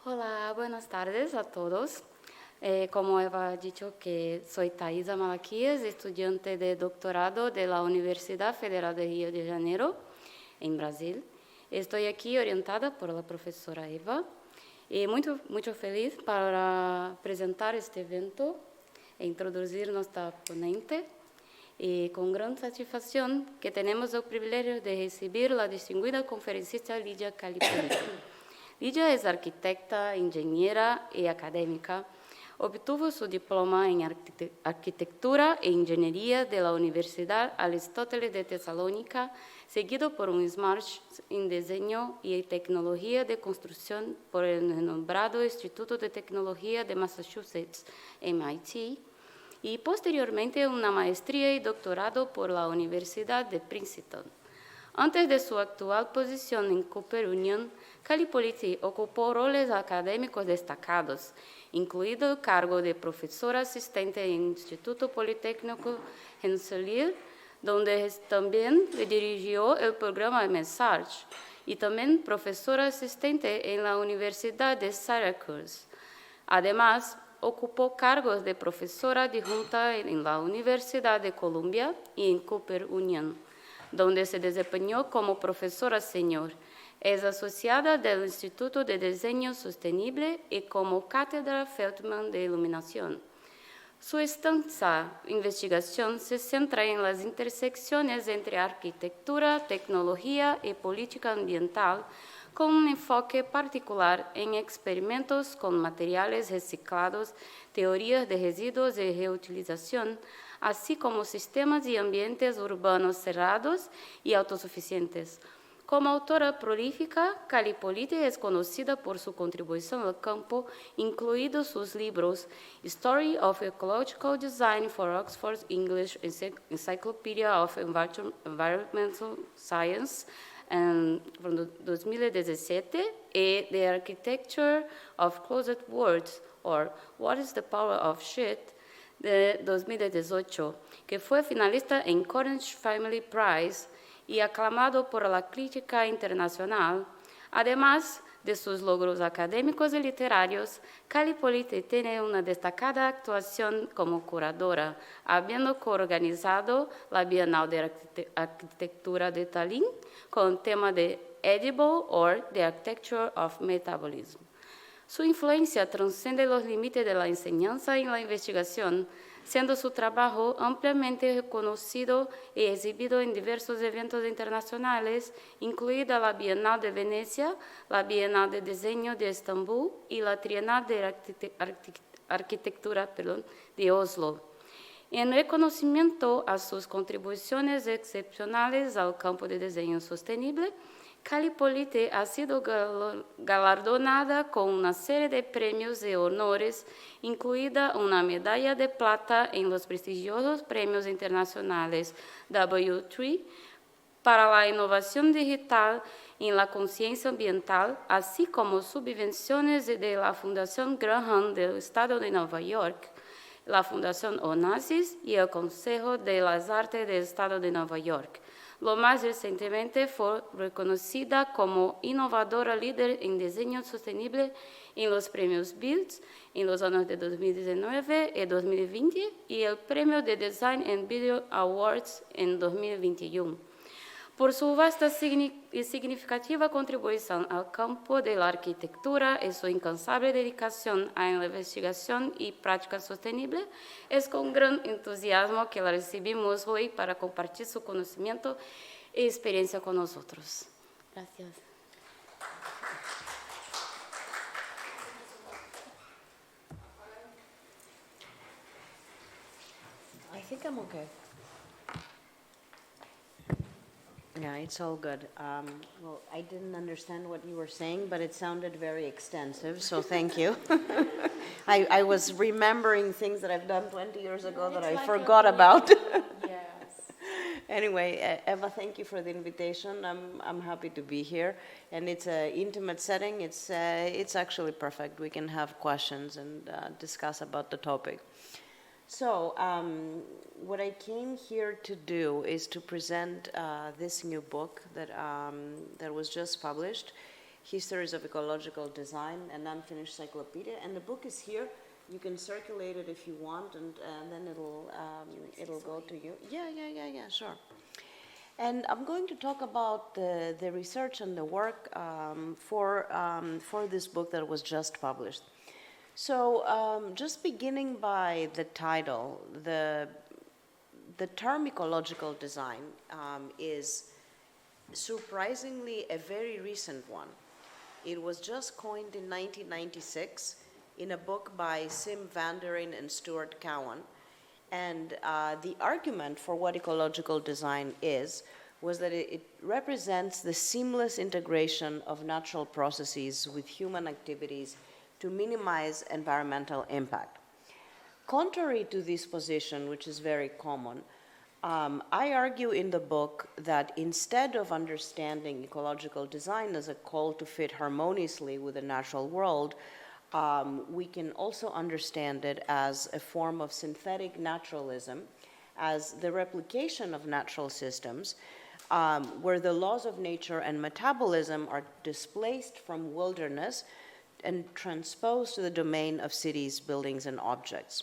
Hola, buenas tardes a todos. Como Eva ha dicho, que soy Thaisa Malaquias, estudiante de doctorado de la Universidad Federal de Río de Janeiro, en Brasil. Estoy aquí orientada por la profesora Eva y muito feliz para presentar este evento e introducir nuestra ponente. Y con gran satisfacción que tenemos el privilegio de recibir la distinguida conferencista Lydia Kallipoliti. Lydia es arquitecta, ingeniera y académica. Obtuvo su diploma en arquitectura e ingeniería de la Universidad Aristóteles de Tesalónica, seguido por un Smash en diseño y tecnología de construcción por el renombrado Instituto de Tecnología de Massachusetts, MIT, y posteriormente una maestría y doctorado por la Universidad de Princeton. Antes de su actual posición en Cooper Union, Kallipoliti ocupó roles académicos destacados, incluido el cargo de profesora asistente en el Instituto Politécnico Rensselaer, donde también dirigió el programa Message, y también profesora asistente en la Universidad de Syracuse. Además, ocupó cargos de profesora adjunta en la Universidad de Columbia y en Cooper Union, donde se desempeñó como profesora senior. Es asociada del Instituto de Diseño Sostenible y como cátedra Feldman de Iluminación. Su extensa investigación se centra en las intersecciones entre arquitectura, tecnología y política ambiental, con un enfoque particular en experimentos con materiales reciclados, teorías de residuos y reutilización, así como sistemas y ambientes urbanos cerrados y autosuficientes. Como autora prolífica, Kallipoliti es conocida por su contribución al campo, incluidos sus libros Story of Ecological Design for Oxford English Encyclopedia of Environmental Science, from 2017, y The Architecture of Closed Words, or What is the Power of Shit, de 2018, que fue finalista en Orange Family Prize y aclamado por la crítica internacional. Además de sus logros académicos y literarios, Kallipoliti tiene una destacada actuación como curadora, habiendo coorganizado la Bienal de Arquitectura de Tallinn con el tema de Edible or the Architecture of Metabolism. Su influencia trasciende los límites de la enseñanza y la investigación, siendo su trabajo ampliamente reconocido y exhibido en diversos eventos internacionales, incluida la Bienal de Venecia, la Bienal de Diseño de Estambul y la Trienal de Arquitectura de Oslo. En reconocimiento a sus contribuciones excepcionales al campo de diseño sostenible, Kallipoliti ha sido galardonada con una serie de premios y honores, incluida una medalla de plata en los prestigiosos premios internacionales W3 para la innovación digital en la conciencia ambiental, así como subvenciones de la Fundación Graham del Estado de Nueva York, la Fundación Onassis y el Consejo de las Artes del Estado de Nueva York. Lo más recientemente fue reconocida como innovadora líder en diseño sostenible en los premios BILD en los años de 2019 y 2020 y el premio de Design and Video Awards en 2021. Por su vasta y significativa contribución al campo de la arquitectura y su incansable dedicación a la investigación y práctica sostenible, es con gran entusiasmo que la recibimos hoy para compartir su conocimiento y experiencia con nosotros. Gracias. I think I'm okay. Yeah, it's all good. Well, I didn't understand what you were saying, but it sounded very extensive, so thank you. I was remembering things that I've done 20 years ago that I forgot about. Yes. Anyway, Eva, thank you for the invitation. I'm happy to be here, and it's an intimate setting. It's actually perfect. We can have questions and discuss about the topic. So, what I came here to do is to present this new book that was just published. Histories of Ecological Design, an unfinished encyclopedia. And the book is here. You can circulate it if you want, and then it'll go to you. Yeah, sure. And I'm going to talk about the research and the work for this book that was just published. So just beginning by the title, the term ecological design is surprisingly a very recent one. It was just coined in 1996 in a book by Sim Vanderen and Stuart Cowan. And the argument for what ecological design was that it represents the seamless integration of natural processes with human activities to minimize environmental impact. Contrary to this position, which is very common, I argue in the book that instead of understanding ecological design as a call to fit harmoniously with the natural world, we can also understand it as a form of synthetic naturalism, as the replication of natural systems, where the laws of nature and metabolism are displaced from wilderness and transposed to the domain of cities, buildings, and objects.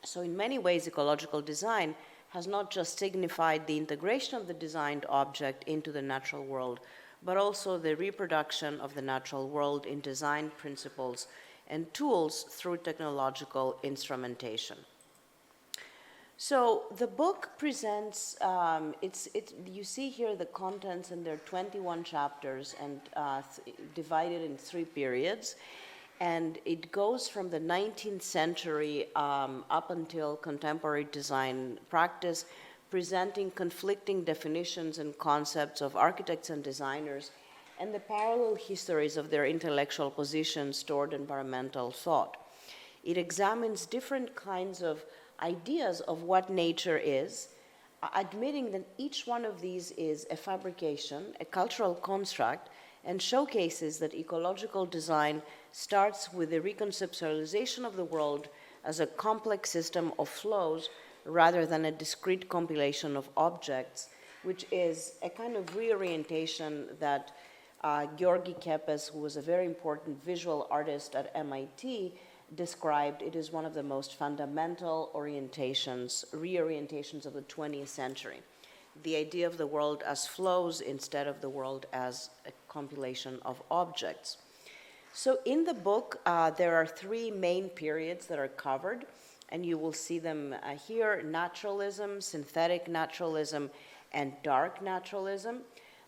So in many ways, ecological design has not just signified the integration of the designed object into the natural world, but also the reproduction of the natural world in design principles and tools through technological instrumentation. So the book presents, you see here the contents, and there are 21 chapters and divided in 3 periods. And it goes from the 19th century up until contemporary design practice, presenting conflicting definitions and concepts of architects and designers, and the parallel histories of their intellectual positions toward environmental thought. It examines different kinds of ideas of what nature is, admitting that each one of these is a fabrication, a cultural construct, and showcases that ecological design starts with the reconceptualization of the world as a complex system of flows rather than a discrete compilation of objects, which is a kind of reorientation that Georgi Kepes, who was a very important visual artist at MIT, described. It is one of the most fundamental reorientations of the 20th century. The idea of the world as flows instead of the world as a compilation of objects. So in the book, there are 3 main periods that are covered, and you will see them here: naturalism, synthetic naturalism, and dark naturalism.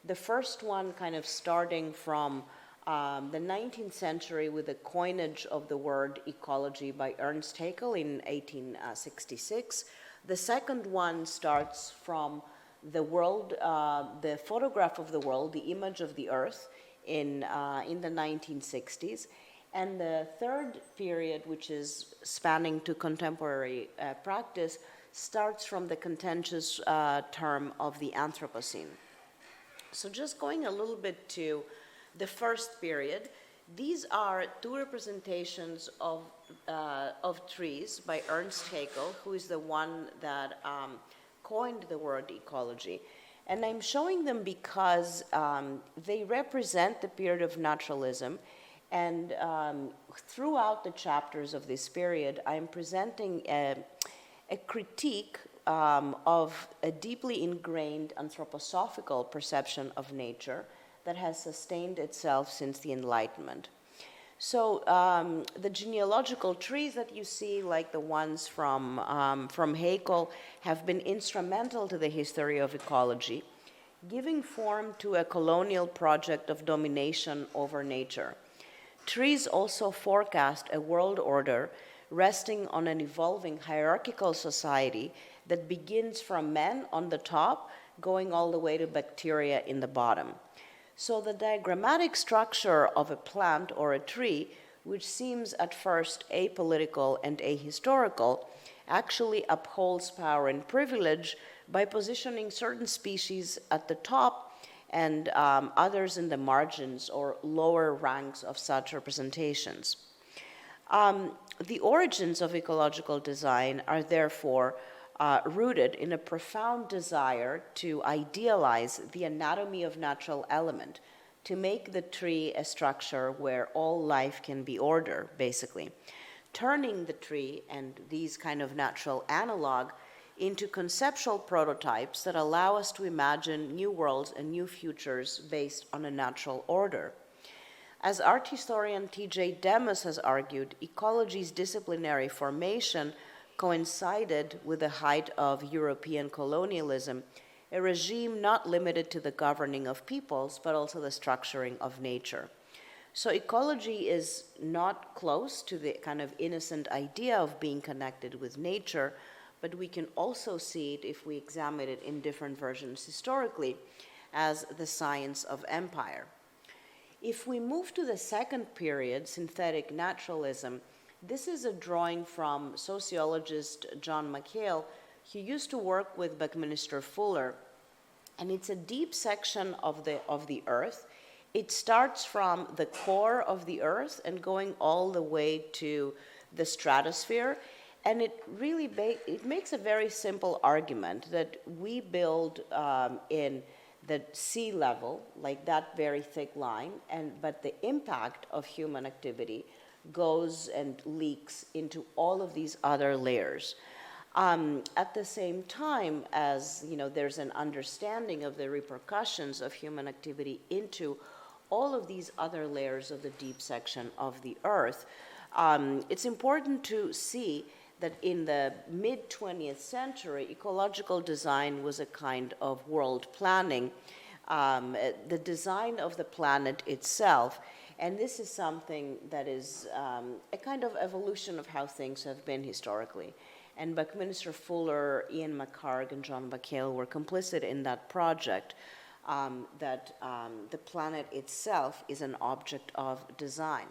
The first one kind of starting from the 19th century with the coinage of the word ecology by Ernst Haeckel in 1866. The second one starts from the world, the photograph of the world, the image of the earth in the 1960s. And the third period, which is spanning to contemporary practice, starts from the contentious term of the Anthropocene. So just going a little bit to the first period, these are 2 representations of trees by Ernst Haeckel, who is the one that coined the word ecology. And I'm showing them because they represent the period of naturalism, and throughout the chapters of this period, I'm presenting a critique of a deeply ingrained anthroposophical perception of nature that has sustained itself since the Enlightenment. So the genealogical trees that you see, like the ones from Haeckel, have been instrumental to the history of ecology, giving form to a colonial project of domination over nature. Trees also forecast a world order resting on an evolving hierarchical society that begins from men on the top, going all the way to bacteria in the bottom. So the diagrammatic structure of a plant or a tree, which seems at first apolitical and ahistorical, actually upholds power and privilege by positioning certain species at the top and others in the margins or lower ranks of such representations. The origins of ecological design are therefore rooted in a profound desire to idealize the anatomy of natural element, to make the tree a structure where all life can be ordered, basically. Turning the tree and these kind of natural analog into conceptual prototypes that allow us to imagine new worlds and new futures based on a natural order. As art historian T.J. Demas has argued, ecology's disciplinary formation coincided with the height of European colonialism, a regime not limited to the governing of peoples, but also the structuring of nature. So ecology is not close to the kind of innocent idea of being connected with nature, but we can also see it, if we examine it in different versions historically, as the science of empire. If we move to the second period, synthetic naturalism, this is a drawing from sociologist John McHale, who used to work with Buckminster Fuller, and it's a deep section of the earth. It starts from the core of the earth and going all the way to the stratosphere, and it really it makes a very simple argument that we build in the sea level, like that very thick line, but the impact of human activity goes and leaks into all of these other layers. At the same time as there's an understanding of the repercussions of human activity into all of these other layers of the deep section of the earth, it's important to see that in the mid-20th century, ecological design was a kind of world planning, the design of the planet itself. And this is something that is a kind of evolution of how things have been historically. And Buckminster Fuller, Ian McHarg, and John McHale were complicit in that project, that the planet itself is an object of design.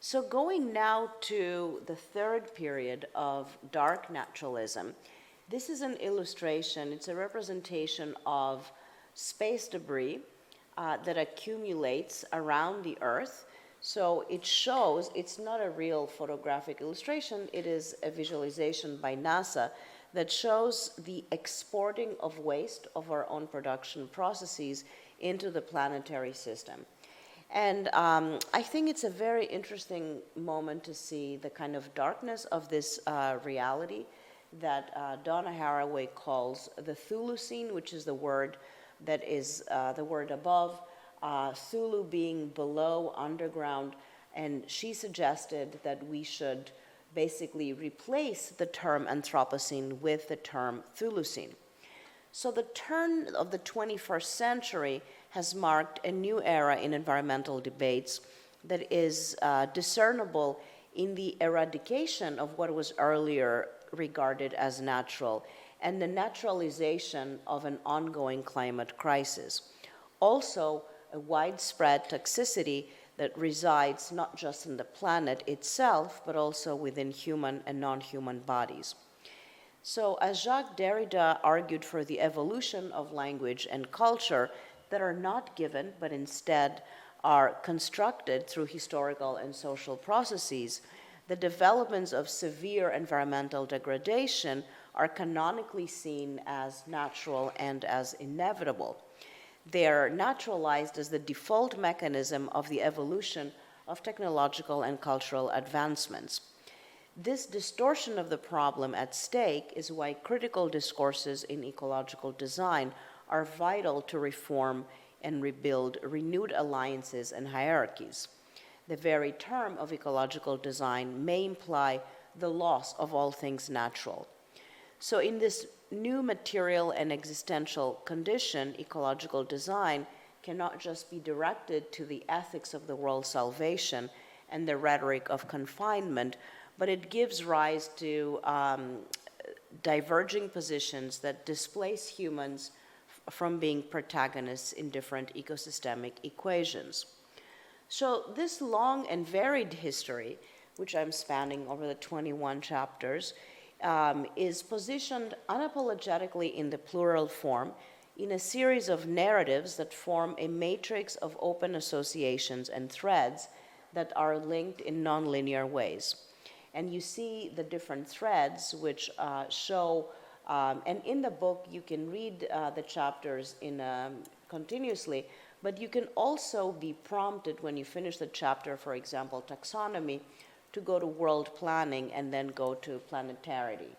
So going now to the third period of dark naturalism, this is an illustration, it's a representation of space debris that accumulates around the Earth. So it shows, it's not a real photographic illustration, it is a visualization by NASA that shows the exporting of waste of our own production processes into the planetary system. And I think it's a very interesting moment to see the kind of darkness of this reality that Donna Haraway calls the Thulucene, which is the word that is the word above, Thulu being below, underground, and she suggested that we should basically replace the term Anthropocene with the term Thulucene. So the turn of the 21st century has marked a new era in environmental debates that is discernible in the eradication of what was earlier regarded as natural and the naturalization of an ongoing climate crisis. Also, a widespread toxicity that resides not just in the planet itself, but also within human and non-human bodies. So, as Jacques Derrida argued for the evolution of language and culture that are not given, but instead are constructed through historical and social processes, the developments of severe environmental degradation are canonically seen as natural and as inevitable. They are naturalized as the default mechanism of the evolution of technological and cultural advancements. This distortion of the problem at stake is why critical discourses in ecological design are vital to reform and rebuild renewed alliances and hierarchies. The very term of ecological design may imply the loss of all things natural. So in this new material and existential condition, ecological design cannot just be directed to the ethics of the world's salvation and the rhetoric of confinement, but it gives rise to diverging positions that displace humans from being protagonists in different ecosystemic equations. So this long and varied history, which I'm spanning over the 21 chapters, is positioned unapologetically in the plural form in a series of narratives that form a matrix of open associations and threads that are linked in nonlinear ways. And you see the different threads which show, and in the book you can read the chapters continuously, But you can also be prompted when you finish the chapter, for example, taxonomy, to go to world planning and then go to planetarity,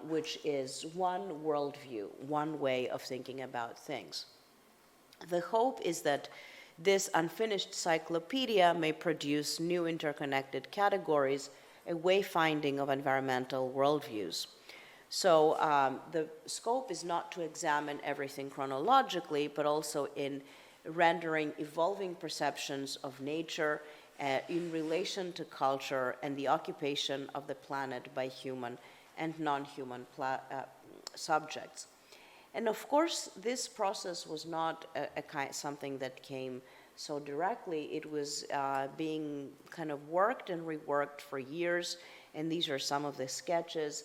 which is one worldview, one way of thinking about things. The hope is that this unfinished cyclopedia may produce new interconnected categories, a wayfinding of environmental worldviews. So the scope is not to examine everything chronologically, but also in rendering evolving perceptions of nature in relation to culture and the occupation of the planet by human and non-human subjects. And of course, this process was not something that came so directly. It was being kind of worked and reworked for years, and these are some of the sketches.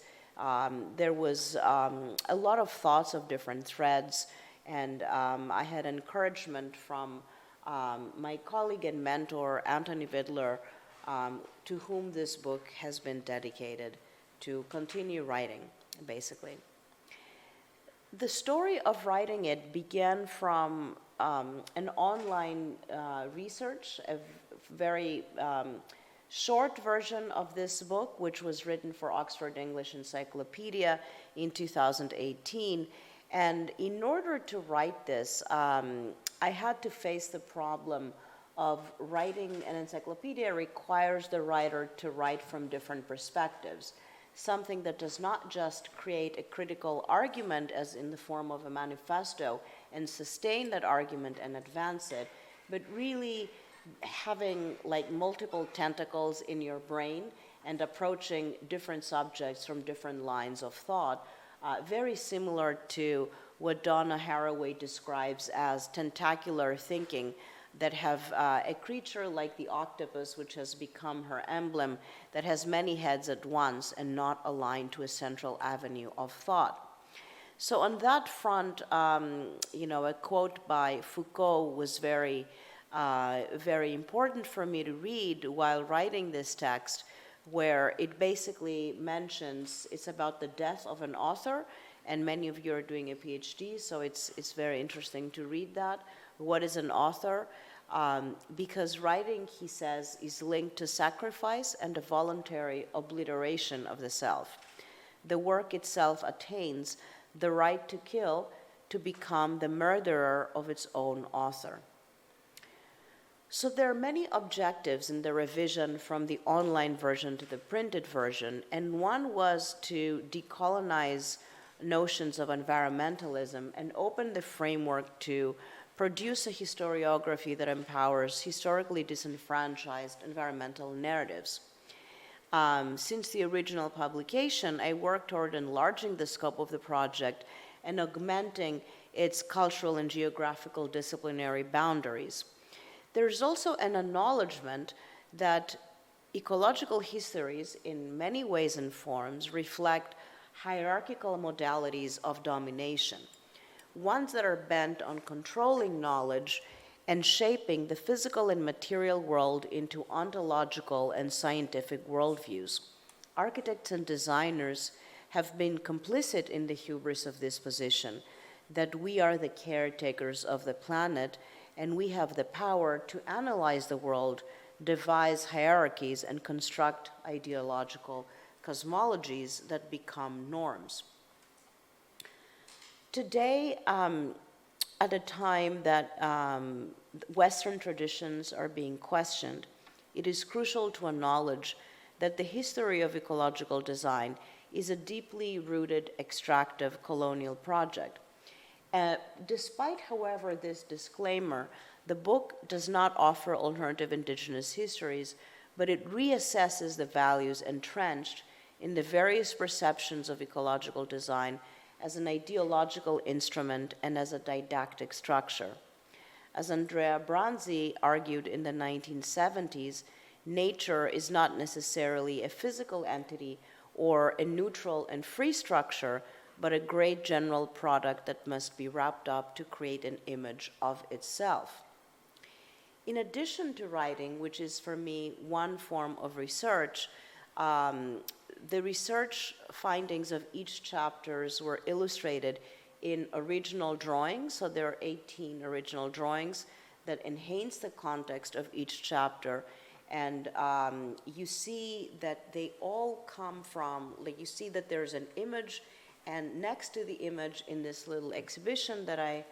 There was a lot of thoughts of different threads, and I had encouragement from my colleague and mentor, Anthony Vidler, to whom this book has been dedicated, to continue writing, basically. The story of writing it began from an online research, a very short version of this book, which was written for Oxford English Encyclopedia in 2018. And in order to write this, I had to face the problem of writing an encyclopedia requires the writer to write from different perspectives, something that does not just create a critical argument as in the form of a manifesto and sustain that argument and advance it, but really having like multiple tentacles in your brain and approaching different subjects from different lines of thought, very similar to what Donna Haraway describes as tentacular thinking, that have a creature like the octopus, which has become her emblem, that has many heads at once and not aligned to a central avenue of thought. So on that front, a quote by Foucault was very important for me to read while writing this text, where it basically mentions, it's about the death of an author, and many of you are doing a PhD, so it's very interesting to read that. What is an author? Because writing, he says, is linked to sacrifice and a voluntary obliteration of the self. The work itself attains the right to kill, to become the murderer of its own author. So there are many objectives in the revision from the online version to the printed version, and one was to decolonize notions of environmentalism and open the framework to produce a historiography that empowers historically disenfranchised environmental narratives. Since the original publication, I worked toward enlarging the scope of the project and augmenting its cultural and geographical disciplinary boundaries. There's also an acknowledgement that ecological histories, in many ways and forms, reflect hierarchical modalities of domination, ones that are bent on controlling knowledge and shaping the physical and material world into ontological and scientific worldviews. Architects and designers have been complicit in the hubris of this position, that we are the caretakers of the planet and we have the power to analyze the world, devise hierarchies, and construct ideological cosmologies that become norms. Today, at a time that Western traditions are being questioned, it is crucial to acknowledge that the history of ecological design is a deeply rooted extractive colonial project. Despite, however, this disclaimer, the book does not offer alternative indigenous histories, but it reassesses the values entrenched in the various perceptions of ecological design as an ideological instrument and as a didactic structure. As Andrea Branzi argued in the 1970s, nature is not necessarily a physical entity or a neutral and free structure, but a great general product that must be wrapped up to create an image of itself. In addition to writing, which is for me one form of research, the research findings of each chapters were illustrated in original drawings. So there are 18 original drawings that enhance the context of each chapter. And you see that they all come from, like you see that there's an image, and next to the image in this little exhibition that I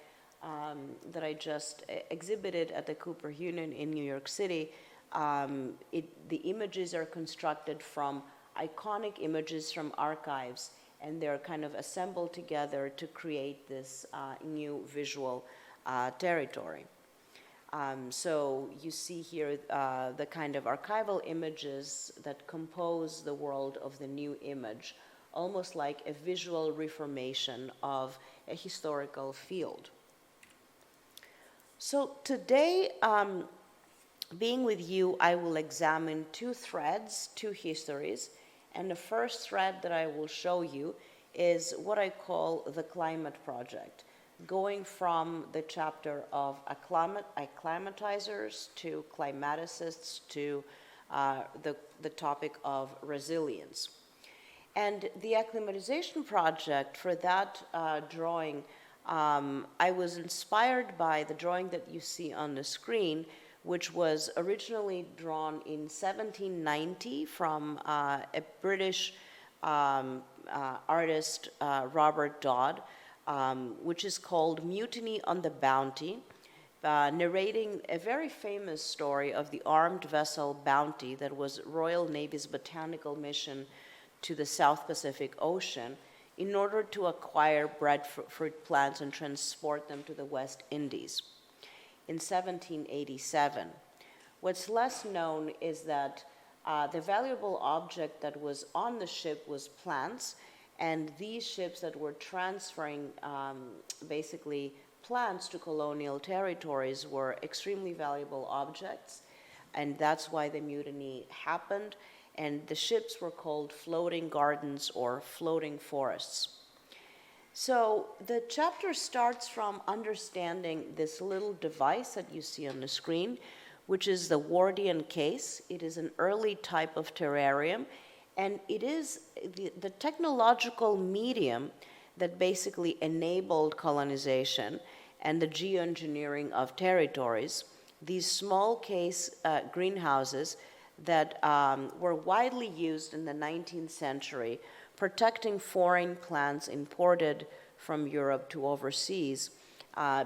just exhibited at the Cooper Union in New York City, the images are constructed from iconic images from archives, and they're kind of assembled together to create this new visual territory. So you see here the kind of archival images that compose the world of the new image, almost like a visual reformation of a historical field. So today, being with you, I will examine two threads, two histories, and the first thread that I will show you is what I call the climate project, going from the chapter of acclimatizers to climaticists to the topic of resilience. And the acclimatization project, for that drawing, I was inspired by the drawing that you see on the screen, which was originally drawn in 1790 from a British artist, Robert Dodd, which is called Mutiny on the Bounty, narrating a very famous story of the armed vessel Bounty that was Royal Navy's botanical mission to the South Pacific Ocean in order to acquire breadfruit plants and transport them to the West Indies in 1787. What's less known is that the valuable object that was on the ship was plants, and these ships that were transferring basically plants to colonial territories were extremely valuable objects, and that's why the mutiny happened. And the ships were called floating gardens or floating forests. So the chapter starts from understanding this little device that you see on the screen, which is the Wardian case. It is an early type of terrarium, and it is the technological medium that basically enabled colonization and the geoengineering of territories. These small case greenhouses that were widely used in the 19th century, protecting foreign plants imported from Europe to overseas,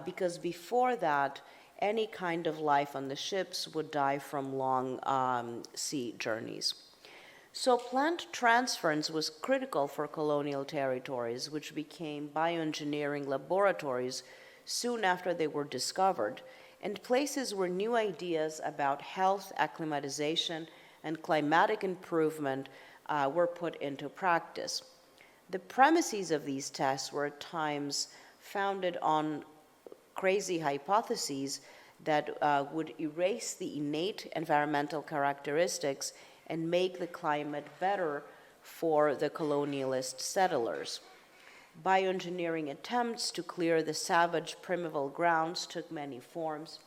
because before that, any kind of life on the ships would die from long sea journeys. So plant transference was critical for colonial territories, which became bioengineering laboratories soon after they were discovered, and places where new ideas about health, acclimatization, and climatic improvement were put into practice. The premises of these tests were at times founded on crazy hypotheses that would erase the innate environmental characteristics and make the climate better for the colonialist settlers. Bioengineering attempts to clear the savage primeval grounds took many forms.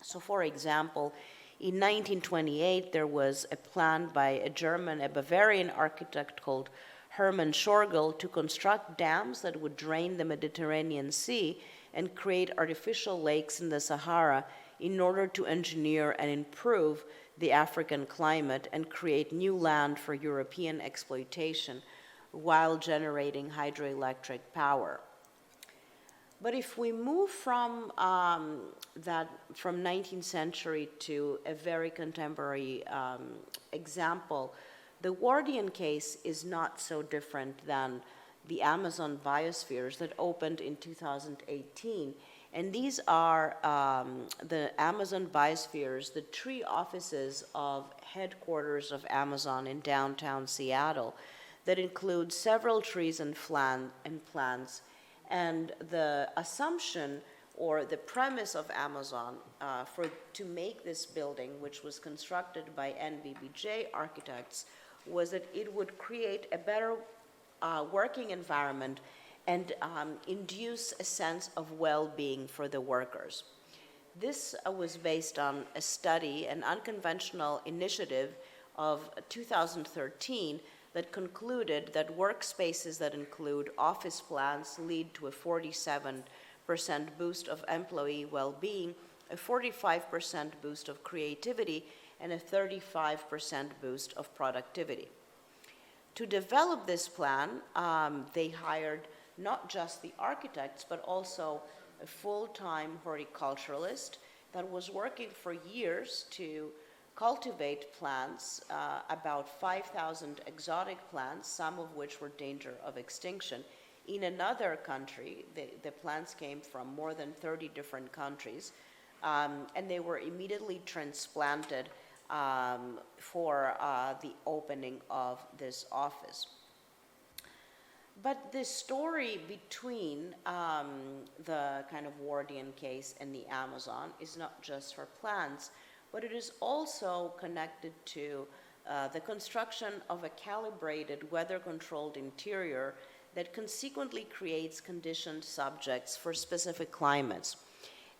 So, for example, in 1928, there was a plan by a Bavarian architect called Hermann Schorgel to construct dams that would drain the Mediterranean Sea and create artificial lakes in the Sahara in order to engineer and improve the African climate and create new land for European exploitation while generating hydroelectric power. But if we move from 19th century to a very contemporary example, the Wardian case is not so different than the Amazon biospheres that opened in 2018. And these are the Amazon biospheres, the tree offices of headquarters of Amazon in downtown Seattle that include several trees and plants. And the assumption or the premise of Amazon to make this building, which was constructed by NBBJ architects, was that it would create a better working environment and induce a sense of well-being for the workers. This was based on a study, an unconventional initiative of 2013 that concluded that workspaces that include office plants lead to a 47% boost of employee well-being, a 45% boost of creativity, and a 35% boost of productivity. To develop this plan, they hired not just the architects, but also a full-time horticulturalist that was working for years to cultivate plants, about 5,000 exotic plants, some of which were in danger of extinction. In another country, the plants came from more than 30 different countries, and they were immediately transplanted for the opening of this office. But the story between the kind of Wardian case and the Amazon is not just for plants, but it is also connected to the construction of a calibrated, weather-controlled interior that consequently creates conditioned subjects for specific climates.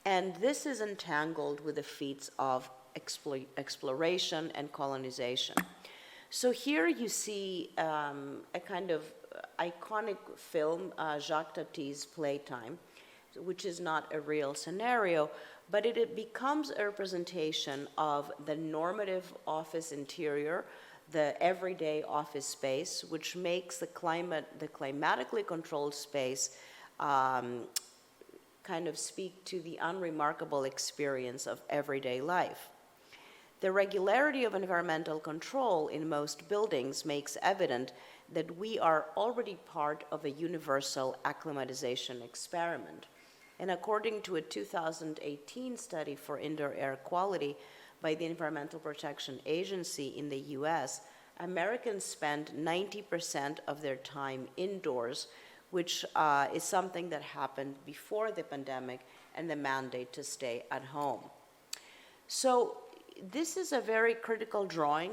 And this is entangled with the feats of exploration and colonization. So here you see a kind of iconic film, Jacques Tati's Playtime, which is not a real scenario, but it becomes a representation of the normative office interior, the everyday office space, which makes the climatically controlled space kind of speak to the unremarkable experience of everyday life. The regularity of environmental control in most buildings makes evident that we are already part of a universal acclimatization experiment. And according to a 2018 study for indoor air quality by the Environmental Protection Agency in the US, Americans spend 90% of their time indoors, which is something that happened before the pandemic and the mandate to stay at home. So this is a very critical drawing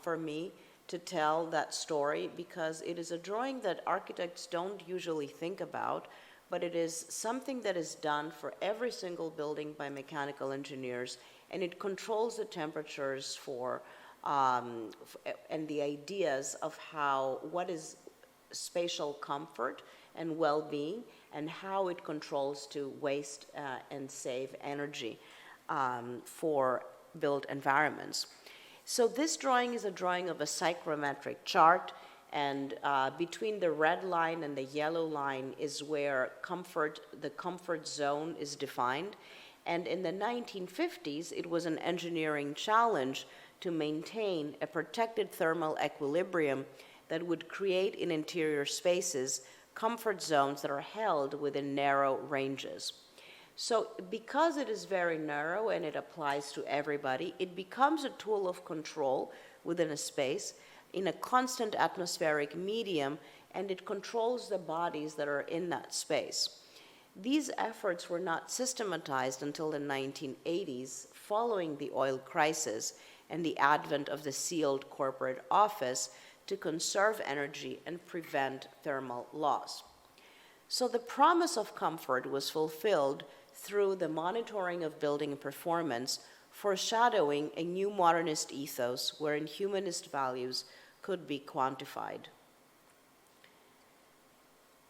for me to tell that story, because it is a drawing that architects don't usually think about, but it is something that is done for every single building by mechanical engineers, and it controls the temperatures for and the ideas of what is spatial comfort and well-being, and how it controls to waste and save energy for built environments. So this drawing is a drawing of a psychrometric chart, and between the red line and the yellow line is where the comfort zone is defined. And in the 1950s, it was an engineering challenge to maintain a protected thermal equilibrium that would create in interior spaces comfort zones that are held within narrow ranges. So because it is very narrow and it applies to everybody, it becomes a tool of control within a space in a constant atmospheric medium, and it controls the bodies that are in that space. These efforts were not systematized until the 1980s, following the oil crisis and the advent of the sealed corporate office to conserve energy and prevent thermal loss. So the promise of comfort was fulfilled through the monitoring of building performance, foreshadowing a new modernist ethos wherein humanist values could be quantified.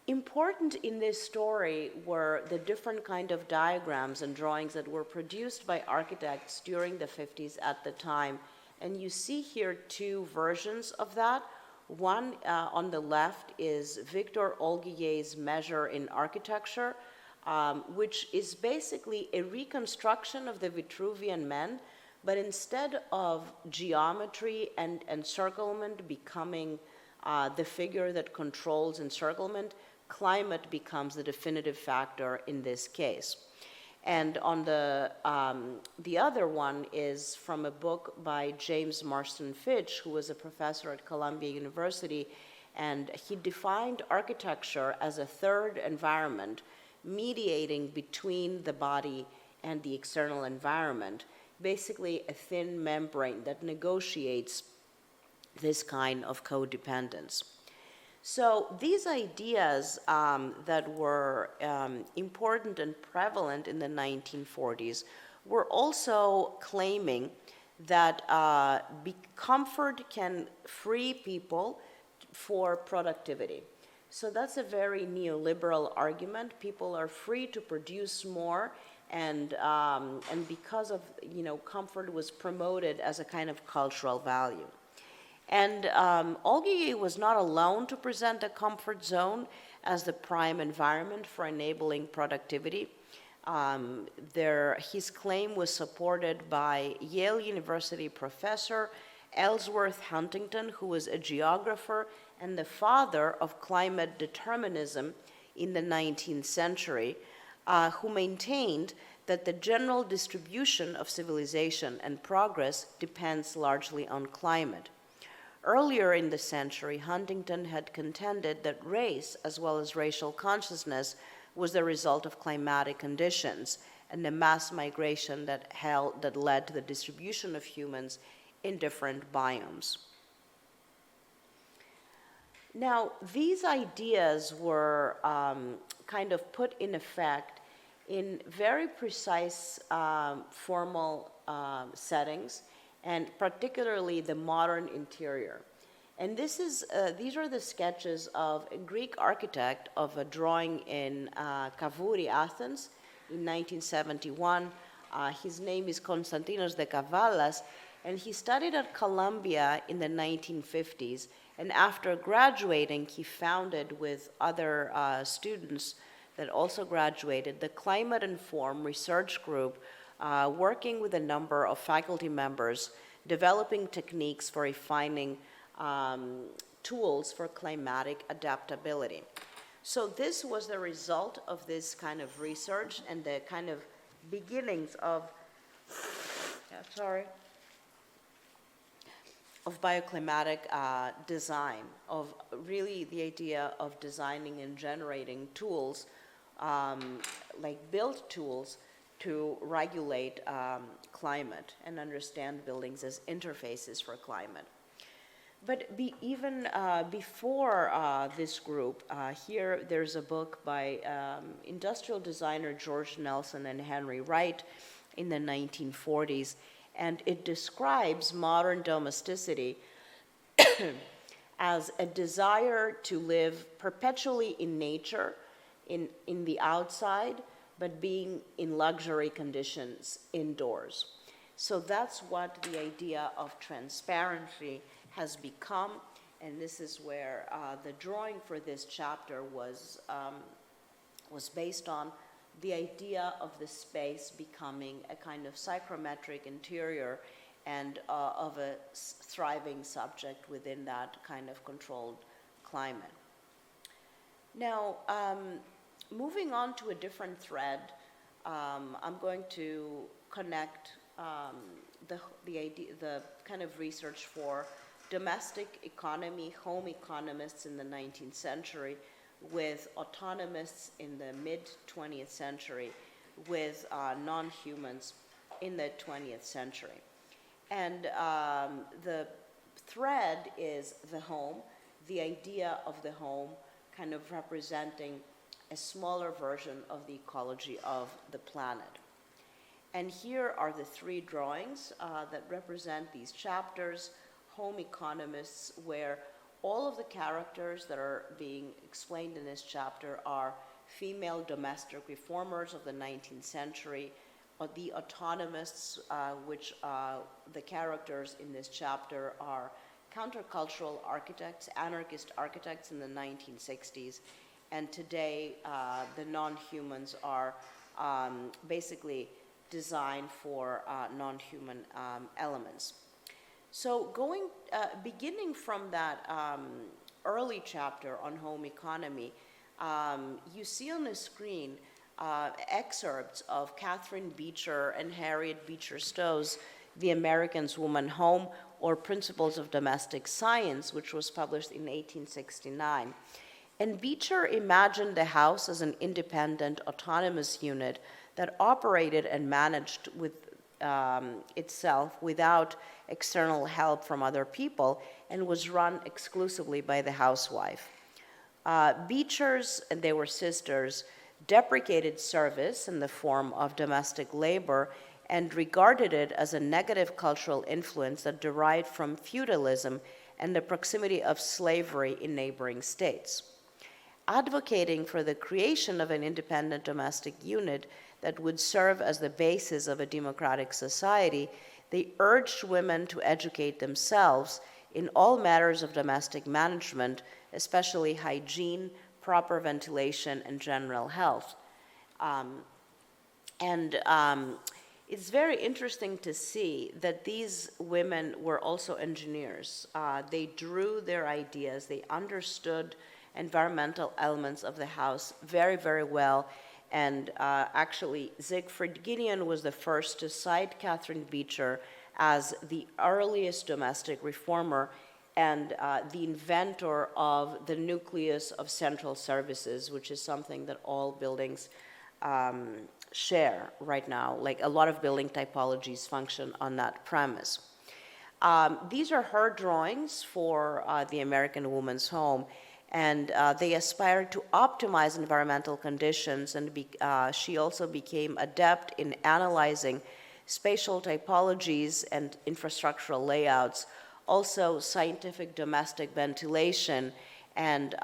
Important in this story were the different kind of diagrams and drawings that were produced by architects during the 50s at the time. And you see here two versions of that. One on the left is Victor Olguillet's Measure in Architecture, which is basically a reconstruction of the Vitruvian Men, but instead of geometry and encirclement becoming the figure that controls encirclement, climate becomes the definitive factor in this case. And on the other one is from a book by James Marston Fitch, who was a professor at Columbia University, and he defined architecture as a third environment mediating between the body and the external environment, basically a thin membrane that negotiates this kind of codependence. So these ideas that were important and prevalent in the 1940s were also claiming that comfort can free people for productivity. So that's a very neoliberal argument. People are free to produce more, and because of, comfort was promoted as a kind of cultural value. And Olgi was not alone to present a comfort zone as the prime environment for enabling productivity. His claim was supported by Yale University professor Ellsworth Huntington, who was a geographer and the father of climate determinism in the 19th century, who maintained that the general distribution of civilization and progress depends largely on climate. Earlier in the century, Huntington had contended that race, as well as racial consciousness, was the result of climatic conditions and the mass migration that led to the distribution of humans in different biomes. Now, these ideas were kind of put in effect in very precise formal settings, and particularly the modern interior. And these are the sketches of a Greek architect of a drawing in Kavouri, Athens, in 1971. His name is Konstantinos Dekavallas, and he studied at Columbia in the 1950s. And after graduating, he founded with other students that also graduated the Climate Informed Research Group, working with a number of faculty members, developing techniques for refining tools for climatic adaptability. So this was the result of this kind of research and the kind of beginnings of, of bioclimatic design, of really the idea of designing and generating tools, like built tools, to regulate climate and understand buildings as interfaces for climate. But even before this group, here there's a book by industrial designer George Nelson and Henry Wright in the 1940s, and it describes modern domesticity as a desire to live perpetually in nature, in the outside, but being in luxury conditions indoors. So that's what the idea of transparency has become, and this is where the drawing for this chapter was based on the idea of the space becoming a kind of psychrometric interior and of a thriving subject within that kind of controlled climate. Now, moving on to a different thread, I'm going to connect the kind of research for domestic economy, home economists in the 19th century, with autonomists in the mid-20th century, with non-humans in the 20th century. And the thread is the home, the idea of the home kind of representing a smaller version of the ecology of the planet. And here are the three drawings that represent these chapters: home economists, where all of the characters that are being explained in this chapter are female domestic reformers of the 19th century. The autonomists, which the characters in this chapter are countercultural architects, anarchist architects in the 1960s. And today, the non-humans are basically designed for non-human elements. So beginning from that early chapter on home economy, you see on the screen excerpts of Catherine Beecher and Harriet Beecher Stowe's The American's Woman Home, or Principles of Domestic Science, which was published in 1869. And Beecher imagined the house as an independent, autonomous unit that operated and managed with itself without external help from other people, and was run exclusively by the housewife. Beecher's, and they were sisters, deprecated service in the form of domestic labor and regarded it as a negative cultural influence that derived from feudalism and the proximity of slavery in neighboring states. Advocating for the creation of an independent domestic unit that would serve as the basis of a democratic society, they urged women to educate themselves in all matters of domestic management, especially hygiene, proper ventilation, and general health. It's very interesting to see that these women were also engineers. They drew their ideas, they understood environmental elements of the house very, very well. And actually, Siegfried Gideon was the first to cite Catherine Beecher as the earliest domestic reformer and the inventor of the nucleus of central services, which is something that all buildings share right now. Like a lot of building typologies function on that premise. These are her drawings for the American Woman's Home, and they aspired to optimize environmental conditions, and she also became adept in analyzing spatial typologies and infrastructural layouts, also scientific domestic ventilation and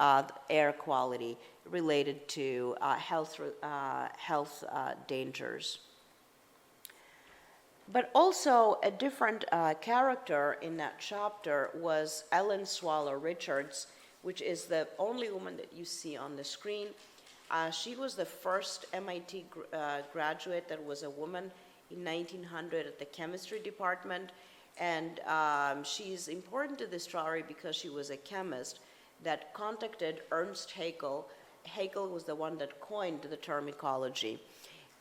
air quality related to health dangers. But also a different character in that chapter was Ellen Swallow Richards, which is the only woman that you see on the screen. She was the first MIT graduate that was a woman in 1900 at the chemistry department. And she's important to this story because she was a chemist that contacted Ernst Haeckel. Haeckel was the one that coined the term ecology.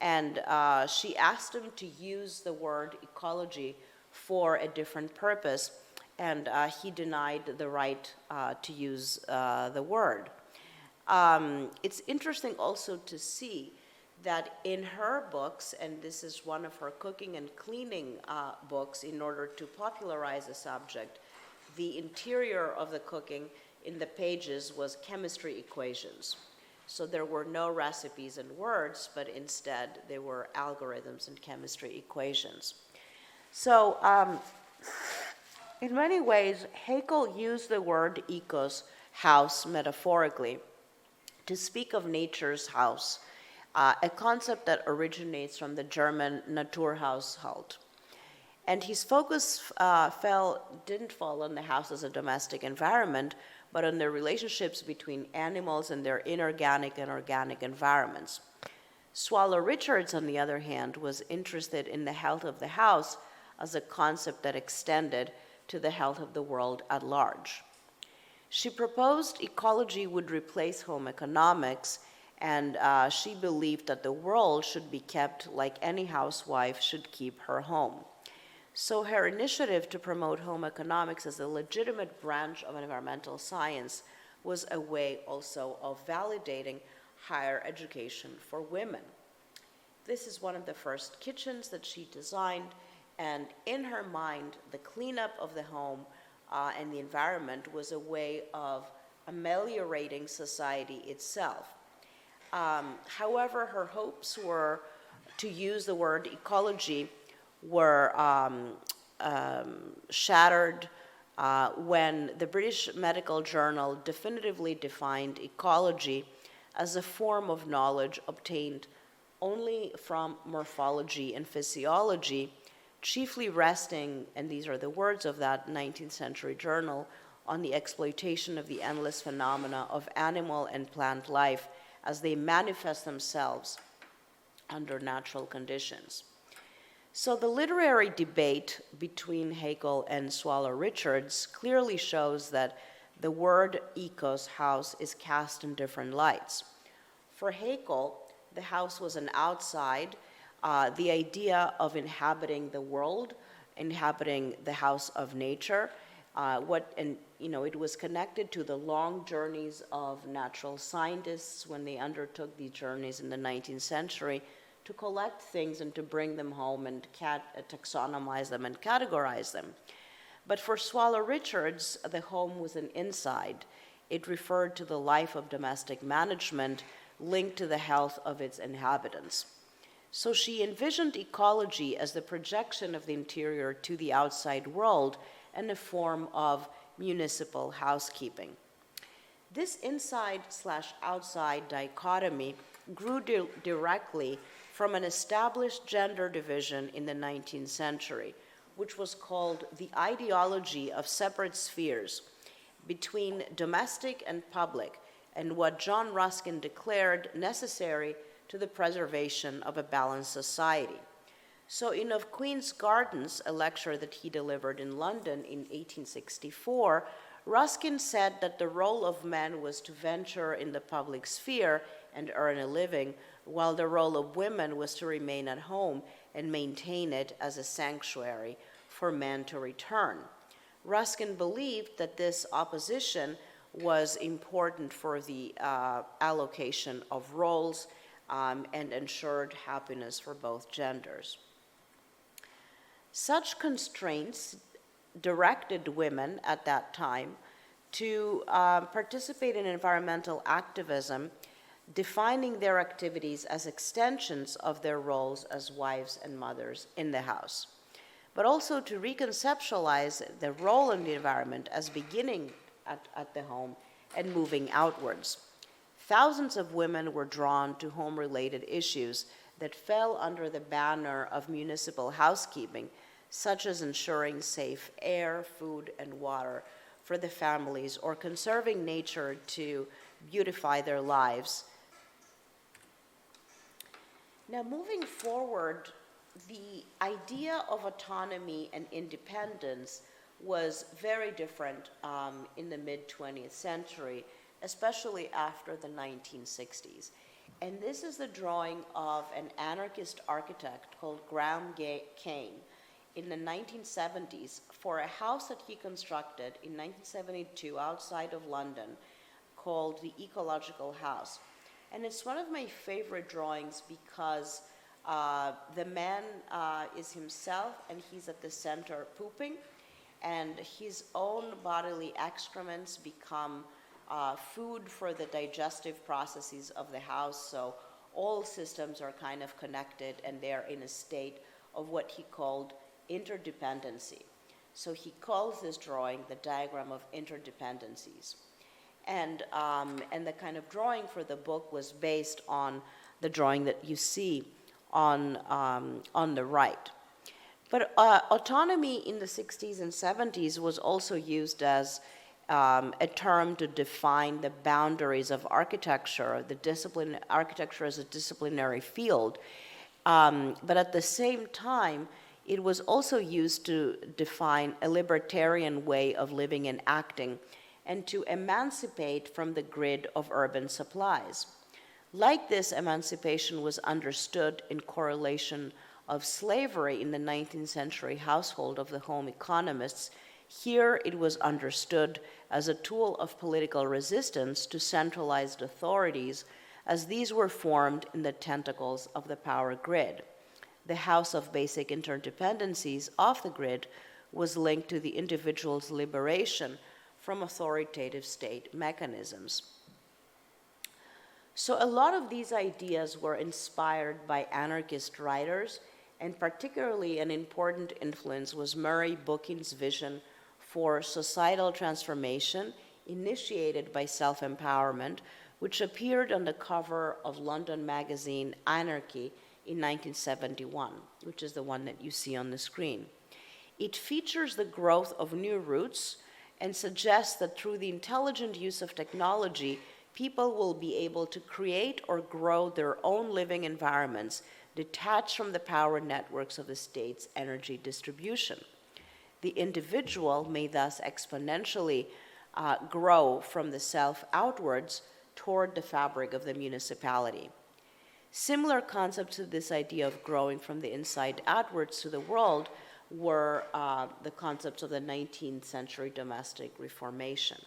And she asked him to use the word ecology for a different purpose, and he denied the right to use the word. It's interesting also to see that in her books, and this is one of her cooking and cleaning books in order to popularize the subject, the interior of the cooking in the pages was chemistry equations. So there were no recipes and words, but instead there were algorithms and chemistry equations. So in many ways, Haeckel used the word ecos, house, metaphorically, to speak of nature's house, a concept that originates from the German Naturhaushalt. And his focus didn't fall on the house as a domestic environment, but on the relationships between animals and their inorganic and organic environments. Swallow Richards, on the other hand, was interested in the health of the house as a concept that extended to the health of the world at large. She proposed ecology would replace home economics, and she believed that the world should be kept like any housewife should keep her home. So her initiative to promote home economics as a legitimate branch of environmental science was a way also of validating higher education for women. This is one of the first kitchens that she designed, and in her mind, the cleanup of the home and the environment was a way of ameliorating society itself. However, her hopes were to use the word ecology were shattered when the British Medical Journal definitively defined ecology as a form of knowledge obtained only from morphology and physiology, chiefly resting, and these are the words of that 19th century journal, on the exploitation of the endless phenomena of animal and plant life as they manifest themselves under natural conditions. So the literary debate between Haeckel and Swallow Richards clearly shows that the word ecos, house, is cast in different lights. For Haeckel, the house was an outside, the idea of inhabiting the world, inhabiting the house of nature, it was connected to the long journeys of natural scientists when they undertook these journeys in the 19th century to collect things and to bring them home and taxonomize them and categorize them. But for Swallow Richards, the home was an inside. It referred to the life of domestic management linked to the health of its inhabitants. So she envisioned ecology as the projection of the interior to the outside world and a form of municipal housekeeping. This inside/outside dichotomy grew directly from an established gender division in the 19th century, which was called the ideology of separate spheres between domestic and public, and what John Ruskin declared necessary to the preservation of a balanced society. So in Of Queen's Gardens, a lecture that he delivered in London in 1864, Ruskin said that the role of men was to venture in the public sphere and earn a living, while the role of women was to remain at home and maintain it as a sanctuary for men to return. Ruskin believed that this opposition was important for the allocation of roles and ensured happiness for both genders. Such constraints directed women at that time to participate in environmental activism, defining their activities as extensions of their roles as wives and mothers in the house, but also to reconceptualize the role in the environment as beginning at the home and moving outwards. Thousands of women were drawn to home-related issues that fell under the banner of municipal housekeeping, such as ensuring safe air, food, and water for the families, or conserving nature to beautify their lives. Now, moving forward, the idea of autonomy and independence was very different in the mid-20th century, especially after the 1960s. And this is the drawing of an anarchist architect called Graham Kane in the 1970s for a house that he constructed in 1972 outside of London called the Ecological House. And it's one of my favorite drawings because the man is himself and he's at the center pooping, and his own bodily excrements become food for the digestive processes of the house. So all systems are kind of connected and they're in a state of what he called interdependency. So he calls this drawing the diagram of interdependencies. And the kind of drawing for the book was based on the drawing that you see on the right. But autonomy in the 60s and 70s was also used as a term to define the boundaries of architecture, architecture as a disciplinary field. But at the same time, it was also used to define a libertarian way of living and acting, and to emancipate from the grid of urban supplies. Like this, emancipation was understood in correlation of slavery in the 19th century household of the home economists. Here it was understood as a tool of political resistance to centralized authorities, as these were formed in the tentacles of the power grid. The house of basic interdependencies off the grid was linked to the individual's liberation from authoritative state mechanisms. So a lot of these ideas were inspired by anarchist writers, and particularly an important influence was Murray Bookchin's vision for societal transformation initiated by self-empowerment, which appeared on the cover of London magazine Anarchy in 1971, which is the one that you see on the screen. It features the growth of new routes and suggests that through the intelligent use of technology, people will be able to create or grow their own living environments detached from the power networks of the state's energy distribution. The individual may thus exponentially grow from the self outwards toward the fabric of the municipality. Similar concepts to this idea of growing from the inside outwards to the world were the concepts of the 19th century domestic reformation.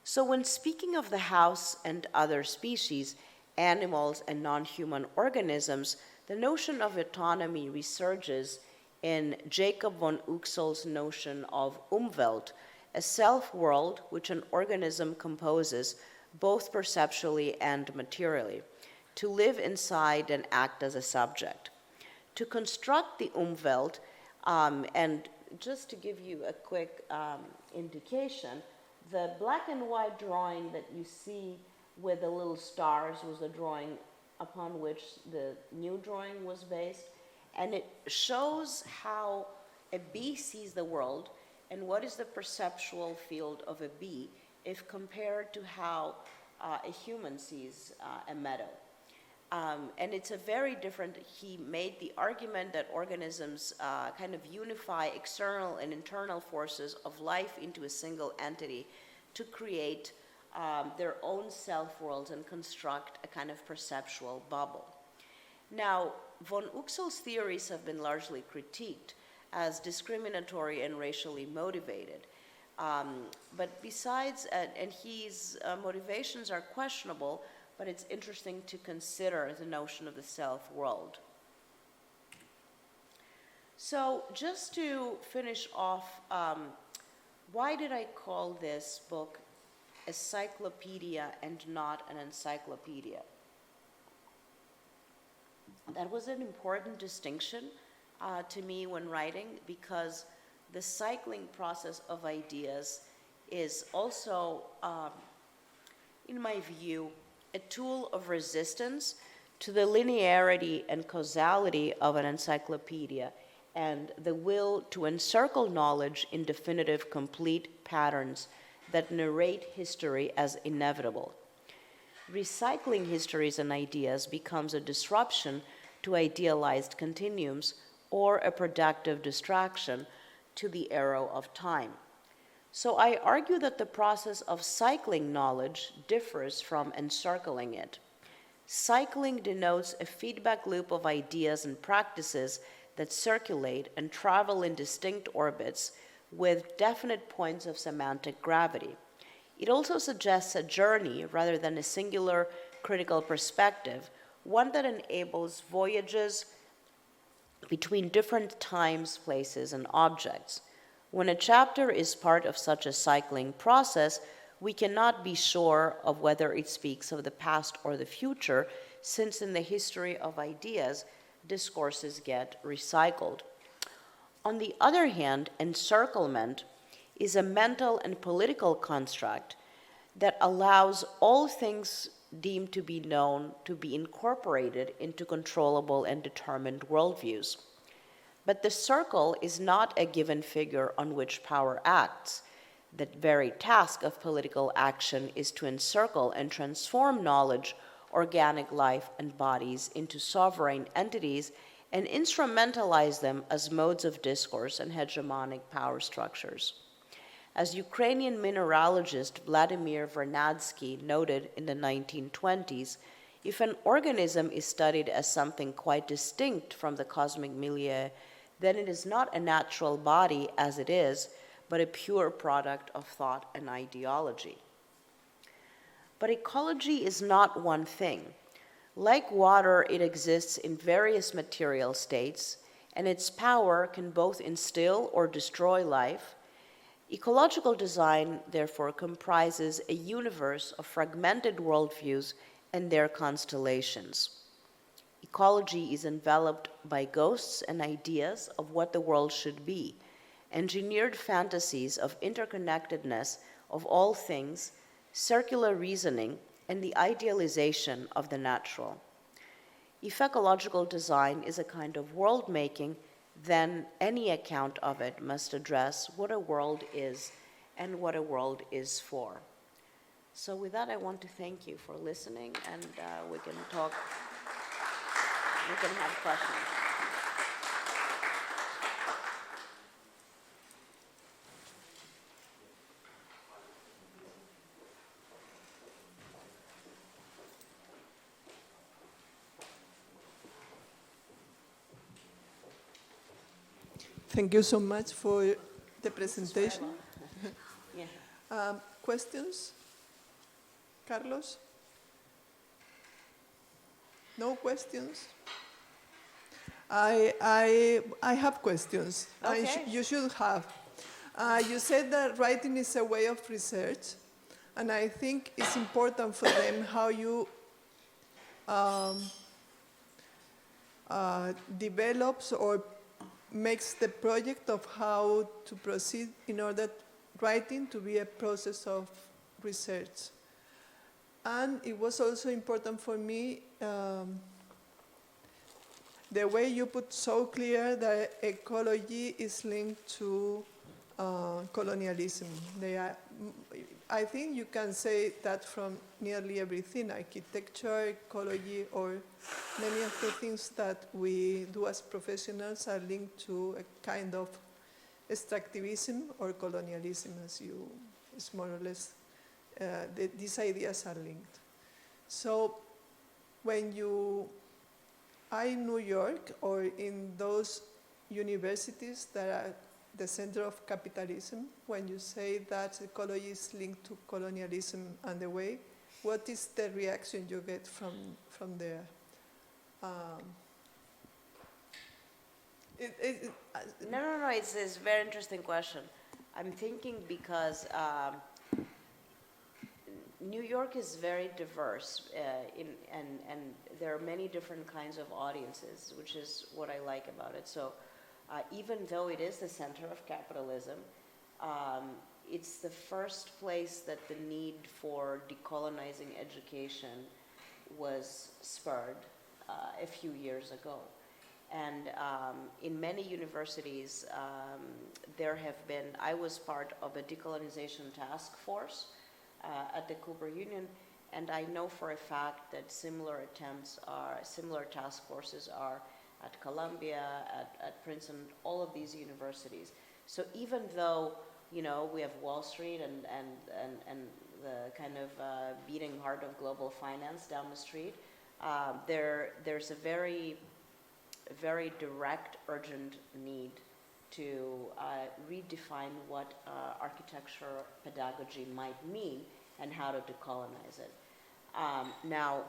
So when speaking of the house and other species, animals and non-human organisms, the notion of autonomy resurges in Jacob von Uexküll's notion of Umwelt, a self-world which an organism composes both perceptually and materially, to live inside and act as a subject. To construct the Umwelt and just to give you a quick indication, the black and white drawing that you see with the little stars was a drawing upon which the new drawing was based. And it shows how a bee sees the world and what is the perceptual field of a bee if compared to how a human sees a meadow. And it's a very different, he made the argument that organisms kind of unify external and internal forces of life into a single entity to create their own self-worlds and construct a kind of perceptual bubble. Now, von Uxel's theories have been largely critiqued as discriminatory and racially motivated. But besides, and his motivations are questionable, but it's interesting to consider the notion of the self-world. So just to finish off, why did I call this book a cyclopedia and not an encyclopedia? That was an important distinction to me when writing, because the cycling process of ideas is also, in my view, a tool of resistance to the linearity and causality of an encyclopedia and the will to encircle knowledge in definitive, complete patterns that narrate history as inevitable. Recycling histories and ideas becomes a disruption to idealized continuums or a productive distraction to the arrow of time. So I argue that the process of cycling knowledge differs from encircling it. Cycling denotes a feedback loop of ideas and practices that circulate and travel in distinct orbits with definite points of semantic gravity. It also suggests a journey rather than a singular critical perspective, one that enables voyages between different times, places, and objects. When a chapter is part of such a cycling process, we cannot be sure of whether it speaks of the past or the future, since in the history of ideas, discourses get recycled. On the other hand, encirclement is a mental and political construct that allows all things deemed to be known to be incorporated into controllable and determined worldviews. But the circle is not a given figure on which power acts. The very task of political action is to encircle and transform knowledge, organic life, and bodies into sovereign entities and instrumentalize them as modes of discourse and hegemonic power structures. As Ukrainian mineralogist Vladimir Vernadsky noted in the 1920s, if an organism is studied as something quite distinct from the cosmic milieu, then it is not a natural body as it is, but a pure product of thought and ideology. But ecology is not one thing. Like water, it exists in various material states, and its power can both instill or destroy life. Ecological design, therefore, comprises a universe of fragmented worldviews and their constellations. Ecology is enveloped by ghosts and ideas of what the world should be, engineered fantasies of interconnectedness of all things, circular reasoning, and the idealization of the natural. If ecological design is a kind of world-making, then any account of it must address what a world is and what a world is for. So with that, I want to thank you for listening, and we can talk, we can have questions. Thank you so much for the presentation. Yeah. Questions? Carlos? No questions? I have questions. Okay. You should have. You said that writing is a way of research, and I think it's important for them how you develops or makes the project of how to proceed in order writing to be a process of research. And it was also important for me the way you put so clear that ecology is linked to colonialism. I think you can say that from nearly everything, architecture, ecology, or many of the things that we do as professionals are linked to a kind of extractivism or colonialism, it's more or less, these ideas are linked. So when you are in New York or in those universities that are the center of capitalism, when you say that ecology is linked to colonialism and the way, what is the reaction you get from there? No, it's a very interesting question. I'm thinking because New York is very diverse and there are many different kinds of audiences, which is what I like about it. So even though it is the center of capitalism, it's the first place that the need for decolonizing education was spurred a few years ago. And in many universities, there have been, I was part of a decolonization task force at the Cooper Union, and I know for a fact that similar task forces are at Columbia, at Princeton, all of these universities. So even though, you know, we have Wall Street and the kind of beating heart of global finance down the street, there's a very direct, urgent need to redefine what architecture pedagogy might mean and how to decolonize it. Now,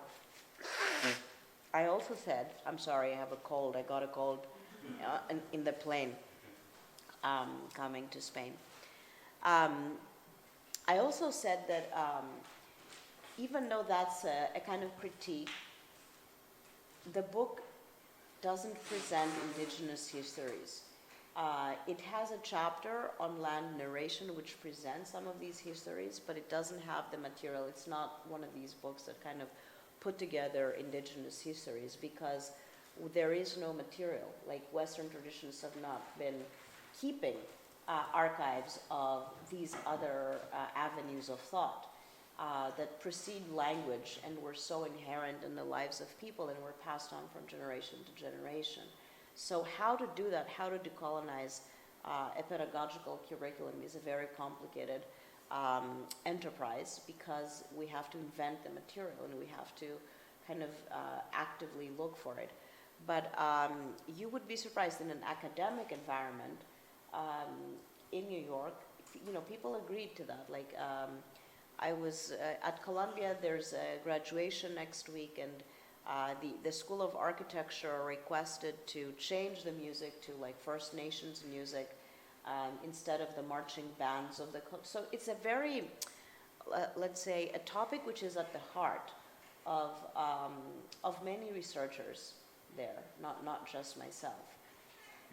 I also said, I'm sorry, I have a cold. I got a cold in the plane coming to Spain. I also said that even though that's a kind of critique, the book doesn't present indigenous histories. It has a chapter on land narration which presents some of these histories, but it doesn't have the material. It's not one of these books that kind of put together indigenous histories because there is no material. Like Western traditions have not been keeping archives of these other avenues of thought that precede language and were so inherent in the lives of people and were passed on from generation to generation. So how to do that, how to decolonize a pedagogical curriculum is a very complicated enterprise because we have to invent the material and we have to kind of actively look for it. But you would be surprised in an academic environment in New York, you know, people agreed to that. Like I was at Columbia, there's a graduation next week, and the School of Architecture requested to change the music to like First Nations music instead of the marching bands of the. So it's a very, let's say, a topic which is at the heart of many researchers there, not just myself.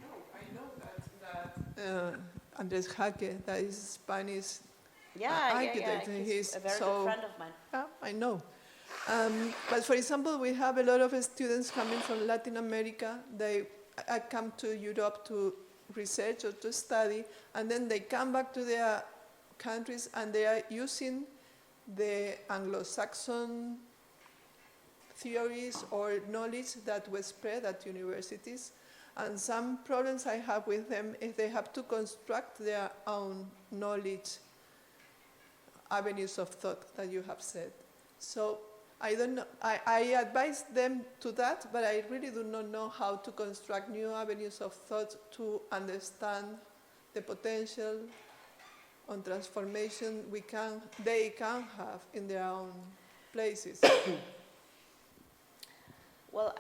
No, I know that Andres Jaque, that is Spanish architect. He's a very good friend of mine. Yeah, I know. But for example, we have a lot of students coming from Latin America. They come to Europe to research or to study, and then they come back to their countries and they are using the Anglo-Saxon theories or knowledge that was spread at universities. And some problems I have with them is they have to construct their own knowledge, avenues of thought that you have said. So I don't know, I advise them to that, but I really do not know how to construct new avenues of thought to understand the potential on transformation they can have in their own places. Well,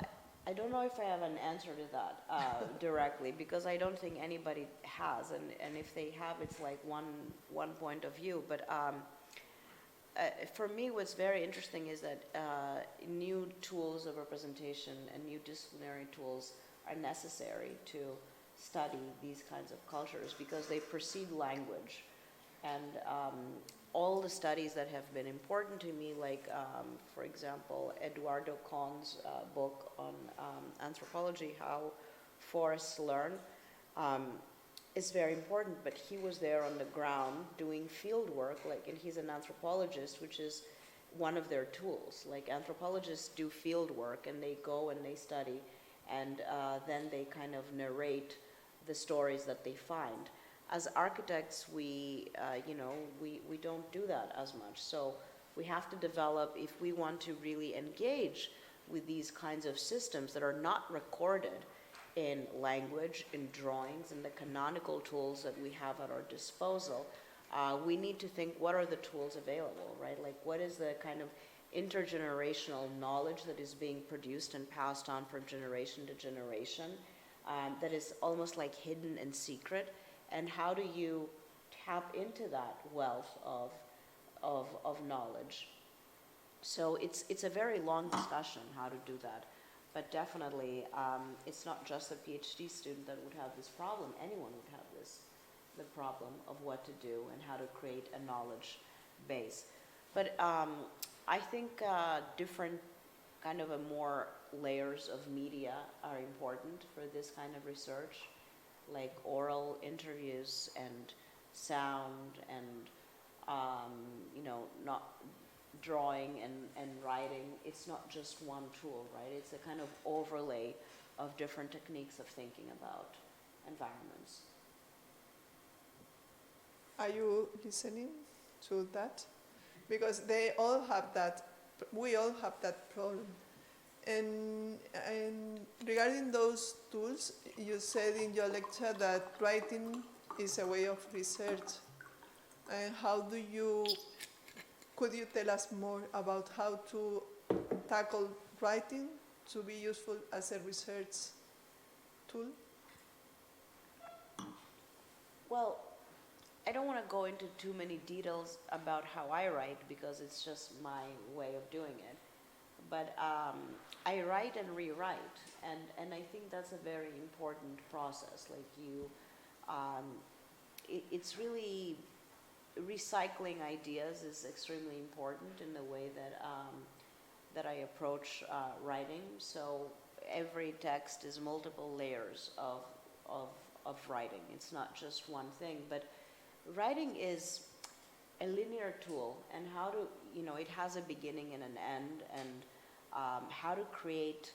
I don't know if I have an answer to that directly, because I don't think anybody has, and if they have, it's like one point of view. But for me, what's very interesting is that new tools of representation and new disciplinary tools are necessary to study these kinds of cultures because they precede language. And all the studies that have been important to me, like, for example, Eduardo Kahn's book on anthropology, How Forests Learn, is very important, but he was there on the ground doing field work, like, and he's an anthropologist, which is one of their tools. Like, anthropologists do field work, and they go and they study, and then they kind of narrate the stories that they find. As architects, we don't do that as much. So we have to develop, if we want to really engage with these kinds of systems that are not recorded in language, in drawings, in the canonical tools that we have at our disposal, we need to think, what are the tools available, right? Like, what is the kind of intergenerational knowledge that is being produced and passed on from generation to generation that is almost like hidden and secret? And how do you tap into that wealth of knowledge? So it's a very long discussion how to do that. But definitely, it's not just a PhD student that would have this problem. Anyone would have the problem of what to do and how to create a knowledge base. But I think different kind of a more layers of media are important for this kind of research, like oral interviews and sound and not drawing and writing. It's not just one tool, right? It's a kind of overlay of different techniques of thinking about environments. Are you listening to that? Because they all have that, we all have that problem. And regarding those tools, you said in your lecture that writing is a way of research. And could you tell us more about how to tackle writing to be useful as a research tool? Well, I don't want to go into too many details about how I write because it's just my way of doing it. But I write and rewrite, and I think that's a very important process. Like it's really recycling ideas is extremely important in the way that I approach writing. So every text is multiple layers of writing. It's not just one thing, but writing is a linear tool, and how to, it has a beginning and an end, and how to create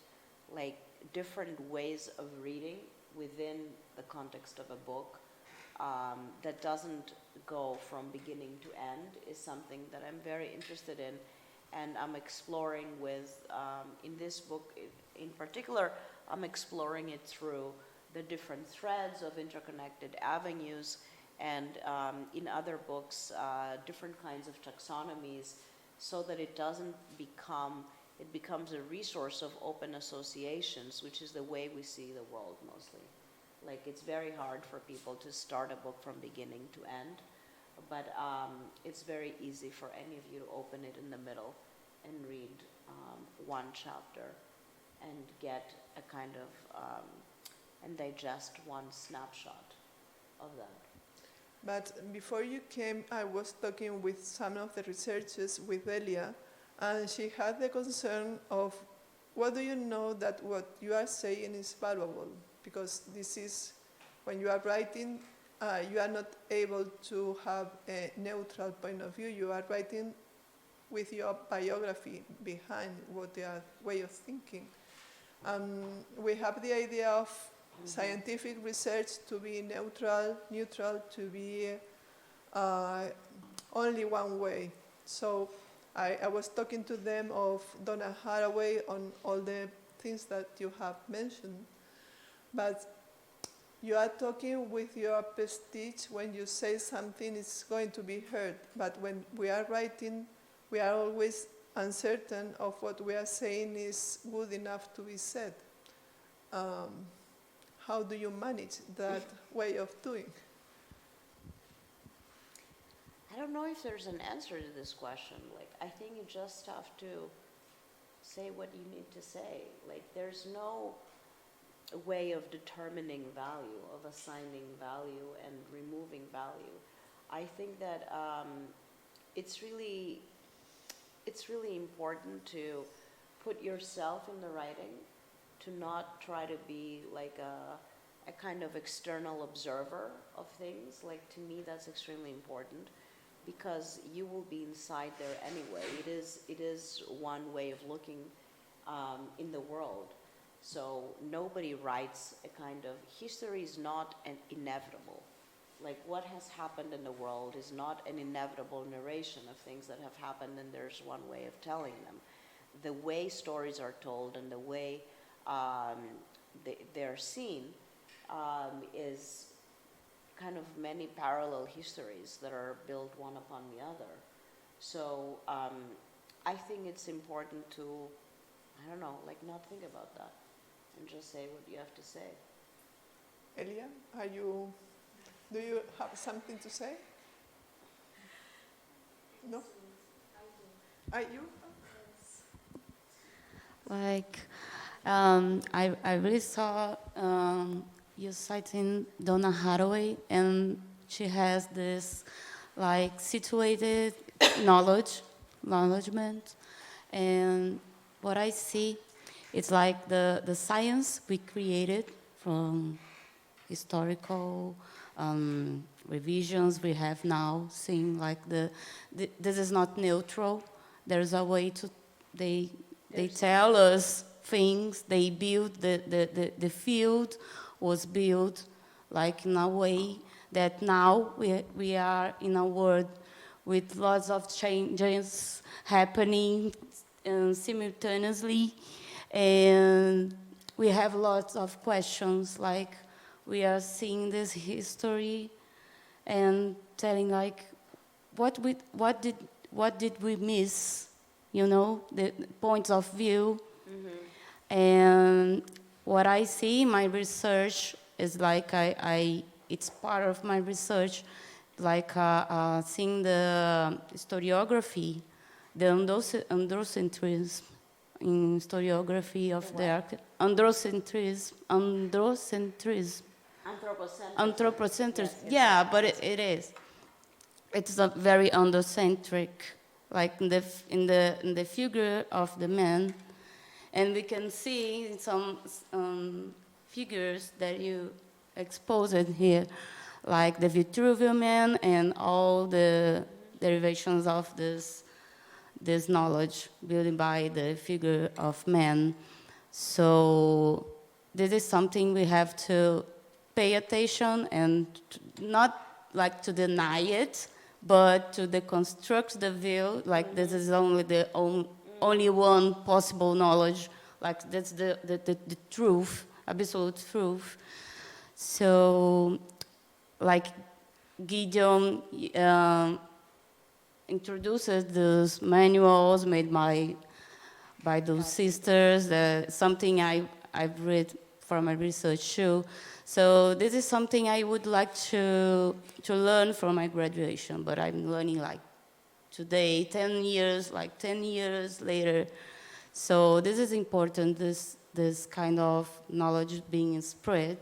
like different ways of reading within the context of a book that doesn't go from beginning to end is something that I'm very interested in, and I'm exploring with, in this book in particular, I'm exploring it through the different threads of interconnected avenues, and in other books, different kinds of taxonomies, so that it doesn't become, it becomes a resource of open associations, which is the way we see the world mostly. Like, it's very hard for people to start a book from beginning to end, but it's very easy for any of you to open it in the middle and read one chapter and get a kind of, and digest one snapshot of that. But before you came, I was talking with some of the researchers, with Lydia, and she had the concern of, what do you know that what you are saying is valuable? Because this is, when you are writing, you are not able to have a neutral point of view. You are writing with your biography behind what their way of thinking. We have the idea of scientific research to be neutral, to be only one way. So I was talking to them of Donna Haraway on all the things that you have mentioned. But you are talking with your prestige when you say something is going to be heard. But when we are writing, we are always uncertain of what we are saying is good enough to be said. How do you manage that way of doing? I don't know if there's an answer to this question. Like, I think you just have to say what you need to say. Like, there's no, way of determining value, of assigning value and removing value. I think that it's really important to put yourself in the writing, to not try to be like a kind of external observer of things. Like, to me, that's extremely important, because you will be inside there anyway. It is one way of looking in the world. So nobody writes a kind of, history is not an inevitable. Like, what has happened in the world is not an inevitable narration of things that have happened, and there's one way of telling them. The way stories are told and the way they're seen is kind of many parallel histories that are built one upon the other. So I think it's important to, I don't know, like, not think about that and just say what you have to say. Elia, do you have something to say? No? Are you? Like, I really saw you citing Donna Haraway, and she has this like situated knowledgement, and what I see, it's like the science we created from historical revisions we have now, seeing like this is not neutral. There's a way to, they tell us things, they build, the field was built like in a way that now we are in a world with lots of changes happening simultaneously, and we have lots of questions, like we are seeing this history and telling like, what did we miss, you know, the points of view. Mm-hmm. And what I see in my research is like it's part of my research, like seeing the historiography, the androcentrism in historiography of the androcentrism. Anthropocentrism. Yes, yeah, but it is. It's a very androcentric, like in the figure of the man, and we can see some figures that you exposed here, like the Vitruvian man and all the derivations of this knowledge built by the figure of man. So this is something we have to pay attention, and not like to deny it, but to deconstruct the view, like this is only the only one possible knowledge, like that's the truth, absolute truth. So, like Gideon introduces those manuals made by those sisters, something I've read from my research too. So this is something I would like to learn from my graduation, but I'm learning like today, 10 years later. So this is important, this kind of knowledge being spread,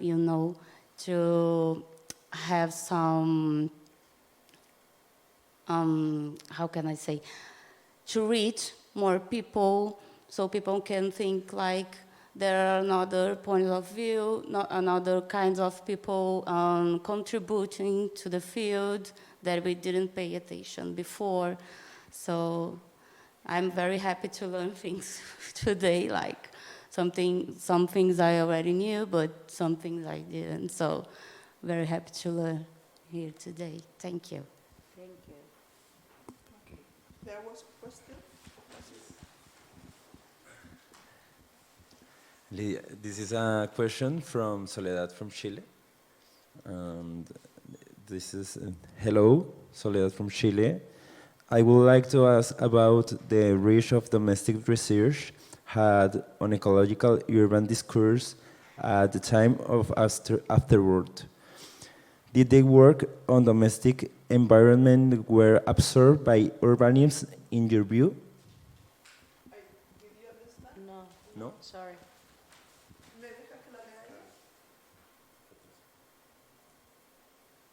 you know, to have some, how can I say, to reach more people, so people can think like there are another points of view, not another kinds of people contributing to the field that we didn't pay attention before. So I'm very happy to learn things today, like some things I already knew, but some things I didn't. So very happy to learn here today. Thank you. Thank you. Okay. There was a question? Lydia, this is a question from Soledad from Chile. And this is, hello, Soledad from Chile. I would like to ask about the reach of domestic research had on ecological urban discourse at the time of afterward. Did the work on domestic environment were absorbed by urbanism in your view? No. No? Sorry. ¿Me dejas que la lea ella?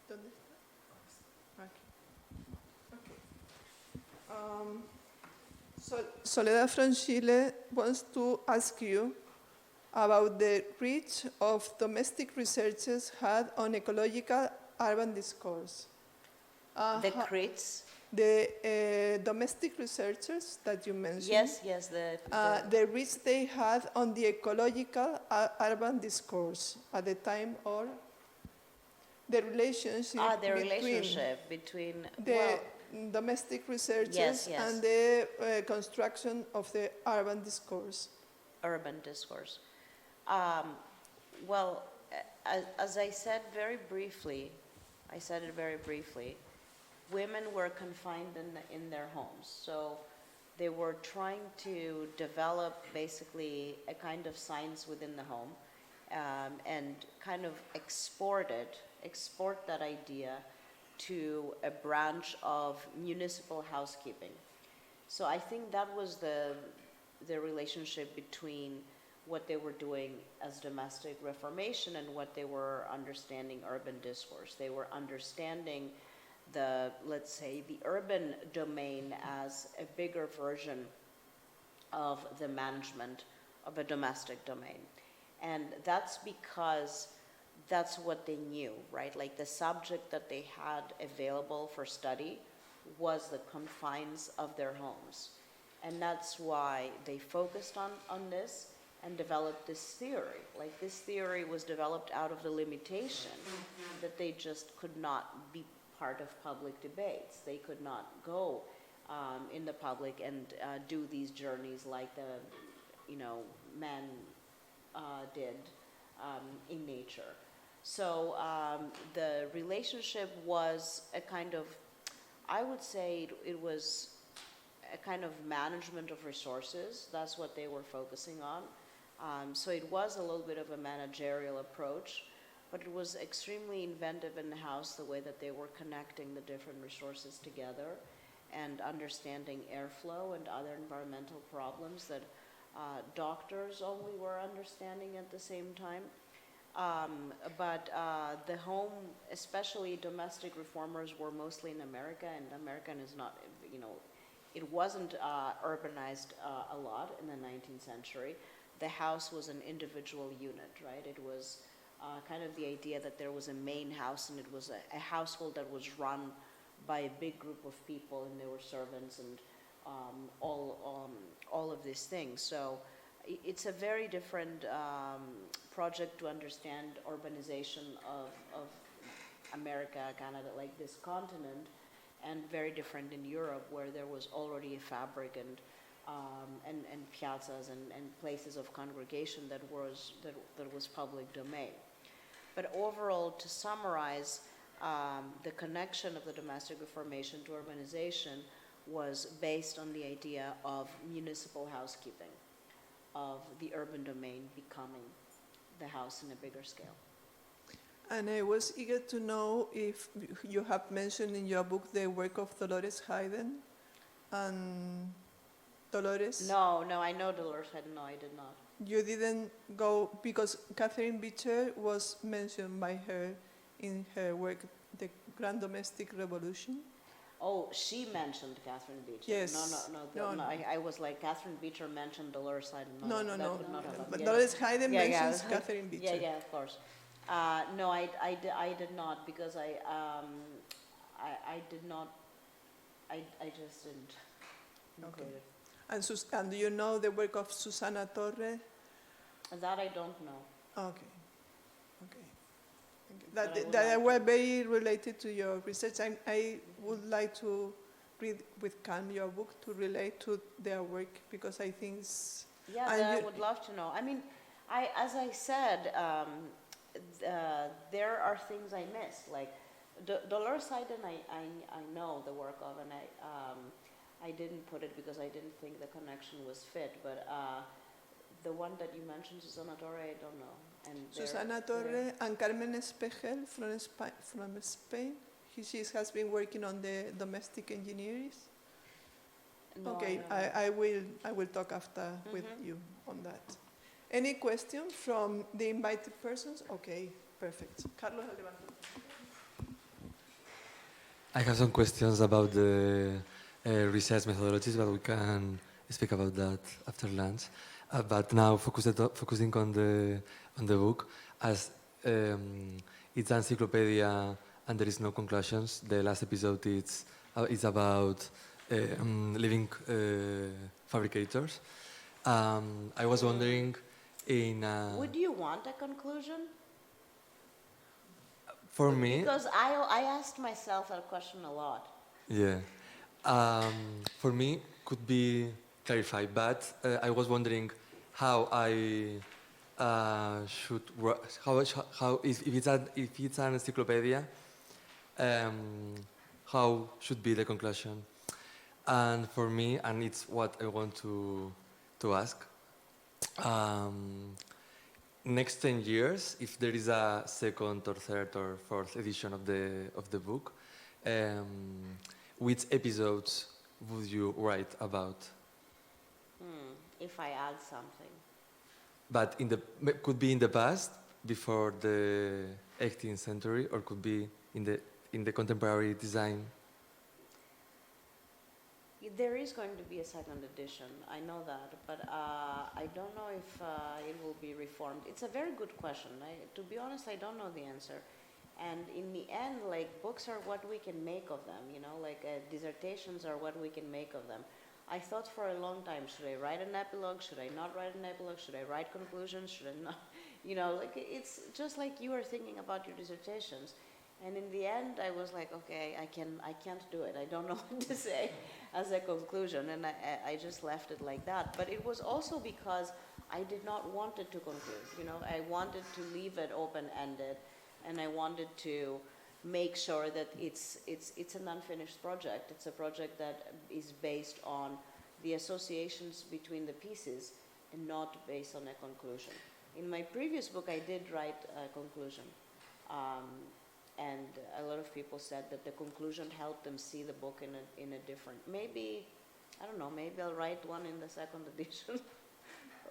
¿Dónde está? Aquí. Okay. Soledad from Chile wants to ask you about the reach of domestic researchers had on ecological urban discourse. The crits. The domestic researchers that you mentioned. Yes, the reach they had on the ecological urban discourse at the time, or the relationship between the domestic researchers yes. and the construction of the urban discourse. Urban discourse. Well, as I said very briefly, women were confined in their homes. So they were trying to develop basically a kind of science within the home and kind of export that idea to a branch of municipal housekeeping. So I think that was the relationship between what they were doing as domestic reformation and what they were understanding urban discourse. They were understanding let's say, the urban domain as a bigger version of the management of a domestic domain. And that's because that's what they knew, right? Like the subject that they had available for study was the confines of their homes. And that's why they focused on this and developed this theory. Like this theory was developed out of the limitation that they just could not be part of public debates. They could not go in the public and do these journeys like the men did in nature. So the relationship was a kind of, I would say it was a kind of management of resources. That's what they were focusing on. So it was a little bit of a managerial approach, but it was extremely inventive in the house, the way that they were connecting the different resources together and understanding airflow and other environmental problems that doctors only were understanding at the same time. But the home, especially domestic reformers, were mostly in America, and American is not, it wasn't urbanized a lot in the 19th century. The house was an individual unit, right? It was kind of the idea that there was a main house, and it was a household that was run by a big group of people, and there were servants and all of these things. So it's a very different project to understand urbanization of America, Canada, like this continent, and very different in Europe, where there was already a fabric and piazzas and places of congregation that was public domain. But overall, to summarize, the connection of the domestic reformation to urbanization was based on the idea of municipal housekeeping, of the urban domain becoming the house in a bigger scale. And I was eager to know if you have mentioned in your book the work of Dolores Hayden and Dolores. No, I know Dolores Hayden. No, I did not. You didn't go because Catherine Beecher was mentioned by her in her work, The Grand Domestic Revolution. Oh, she mentioned Catherine Beecher. Yes. No. I was like, Catherine Beecher mentioned Dolores Hayden. No. But Yeah. Dolores Hayden mentions Catherine Beecher. Yeah, of course. No, I did not, because I did not. I just didn't include it. And do you know the work of Susana Torre? That I don't know. Okay. That were very related to your research. I would like to read with calm your book to relate to their work, because I think it's... Yeah, I would love to know. I mean, as I said, there are things I missed. Like Dolores Hayden, I know the work of, and I didn't put it because I didn't think the connection was fit. But the one that you mentioned, Susana Torre, I don't know. And Susana Torre and Carmen Espejel from Spain. She has been working on the domestic engineers. No, okay, I will talk after with you on that. Any question from the invited persons? Okay, perfect. Carlos, levanta. I have some questions about the research methodologies, but we can speak about that after lunch. But now focusing on the book, as it's an encyclopedia and there is no conclusions. The last episode is about living fabricators. I was wondering, Would you want a conclusion? for me, Because I asked myself that question a lot. yeah. For me, could be clarified, but I was wondering how I should how if it's an encyclopedia, how should be the conclusion? And for me, and it's what I want to ask. Next 10 years, if there is a second or third or fourth edition of the book, which episodes would you write about? If I add something. But could be in the past, before the 18th century, or could be in the contemporary design. There is going to be a second edition, I know that, but I don't know if it will be reformed. It's a very good question. To be honest, I don't know the answer. And in the end, like, books are what we can make of them, you know, like dissertations are what we can make of them. I thought for a long time, should I write an epilogue? Should I not write an epilogue? Should I write conclusions? Should I not? You know, like, it's just like you were thinking about your dissertations. And in the end, I was like, okay, I can't do it. I don't know what to say as a conclusion, and I just left it like that. But it was also because I did not want it to conclude. You know, I wanted to leave it open-ended, and I wanted to make sure that it's an unfinished project. It's a project that is based on the associations between the pieces and not based on a conclusion. In my previous book, I did write a conclusion. And a lot of people said that the conclusion helped them see the book in a different, maybe, I don't know, maybe I'll write one in the second edition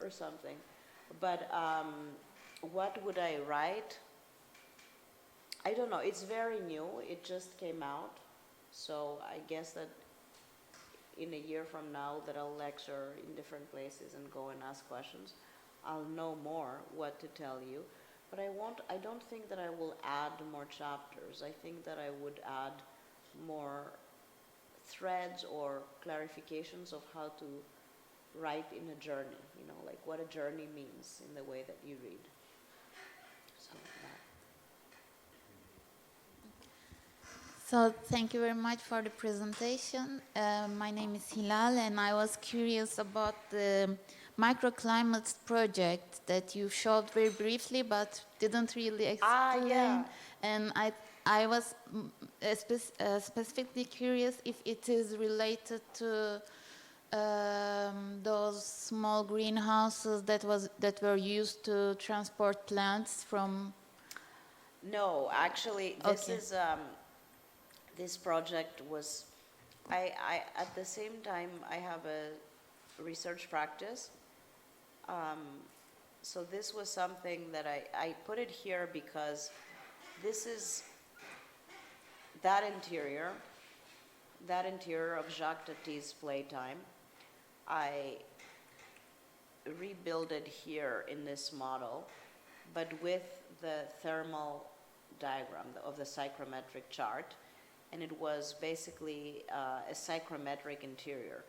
or something. But what would I write? I don't know, it's very new, it just came out. So I guess that in a year from now that I'll lecture in different places and go and ask questions, I'll know more what to tell you. But I don't think that I will add more chapters. I think that I would add more threads or clarifications of how to write in a journey, you know, like what a journey means in the way that you read. So, So thank you very much for the presentation. My name is Hilal, and I was curious about the microclimates project that you showed very briefly, but didn't really explain. yeah. And I was specifically curious if it is related to those small greenhouses that were used to transport plants from. No, actually, this Okay. is this project was. I at the same time I have a research practice. So this was something that I put it here because this is that interior of Jacques Tati's Playtime. I rebuilt it here in this model, but with the thermal diagram of the psychrometric chart, and it was basically a psychrometric interior.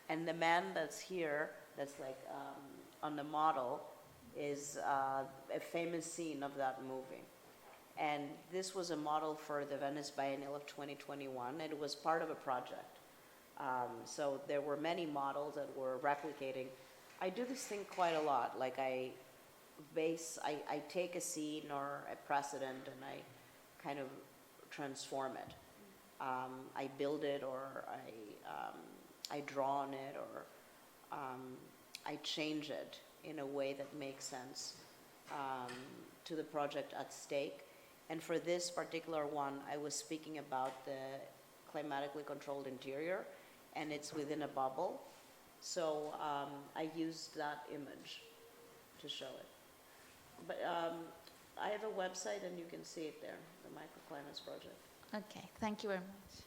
And the man that's here, that's like on the model, is a famous scene of that movie. And this was a model for the Venice Biennial of 2021. It was part of a project. So there were many models that were replicating. I do this thing quite a lot. Like I take a scene or a precedent and I kind of transform it. I build it, or I draw on it, or I change it in a way that makes sense to the project at stake. And for this particular one, I was speaking about the climatically controlled interior, and it's within a bubble. So I used that image to show it. But I have a website and you can see it there, the Microclimates Project. Okay, thank you very much.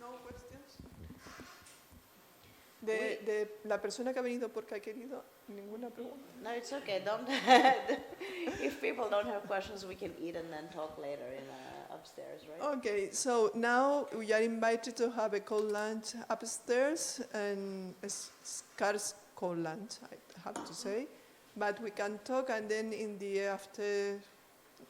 No questions? La persona que ha venido porque ha querido, ninguna pregunta. No, it's okay. Don't. If people don't have questions, we can eat and then talk later in upstairs, right? Okay, so now we are invited to have a cold lunch upstairs, and a scarce cold lunch, I have to say. But we can talk, and then in the after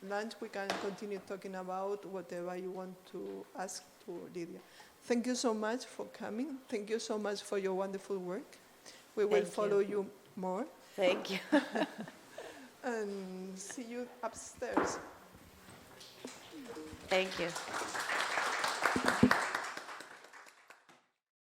lunch we can continue talking about whatever you want to ask to Lydia. Thank you so much for coming. Thank you so much for your wonderful work. We will Thank you. follow you more, Thank you. and see you upstairs. Thank you.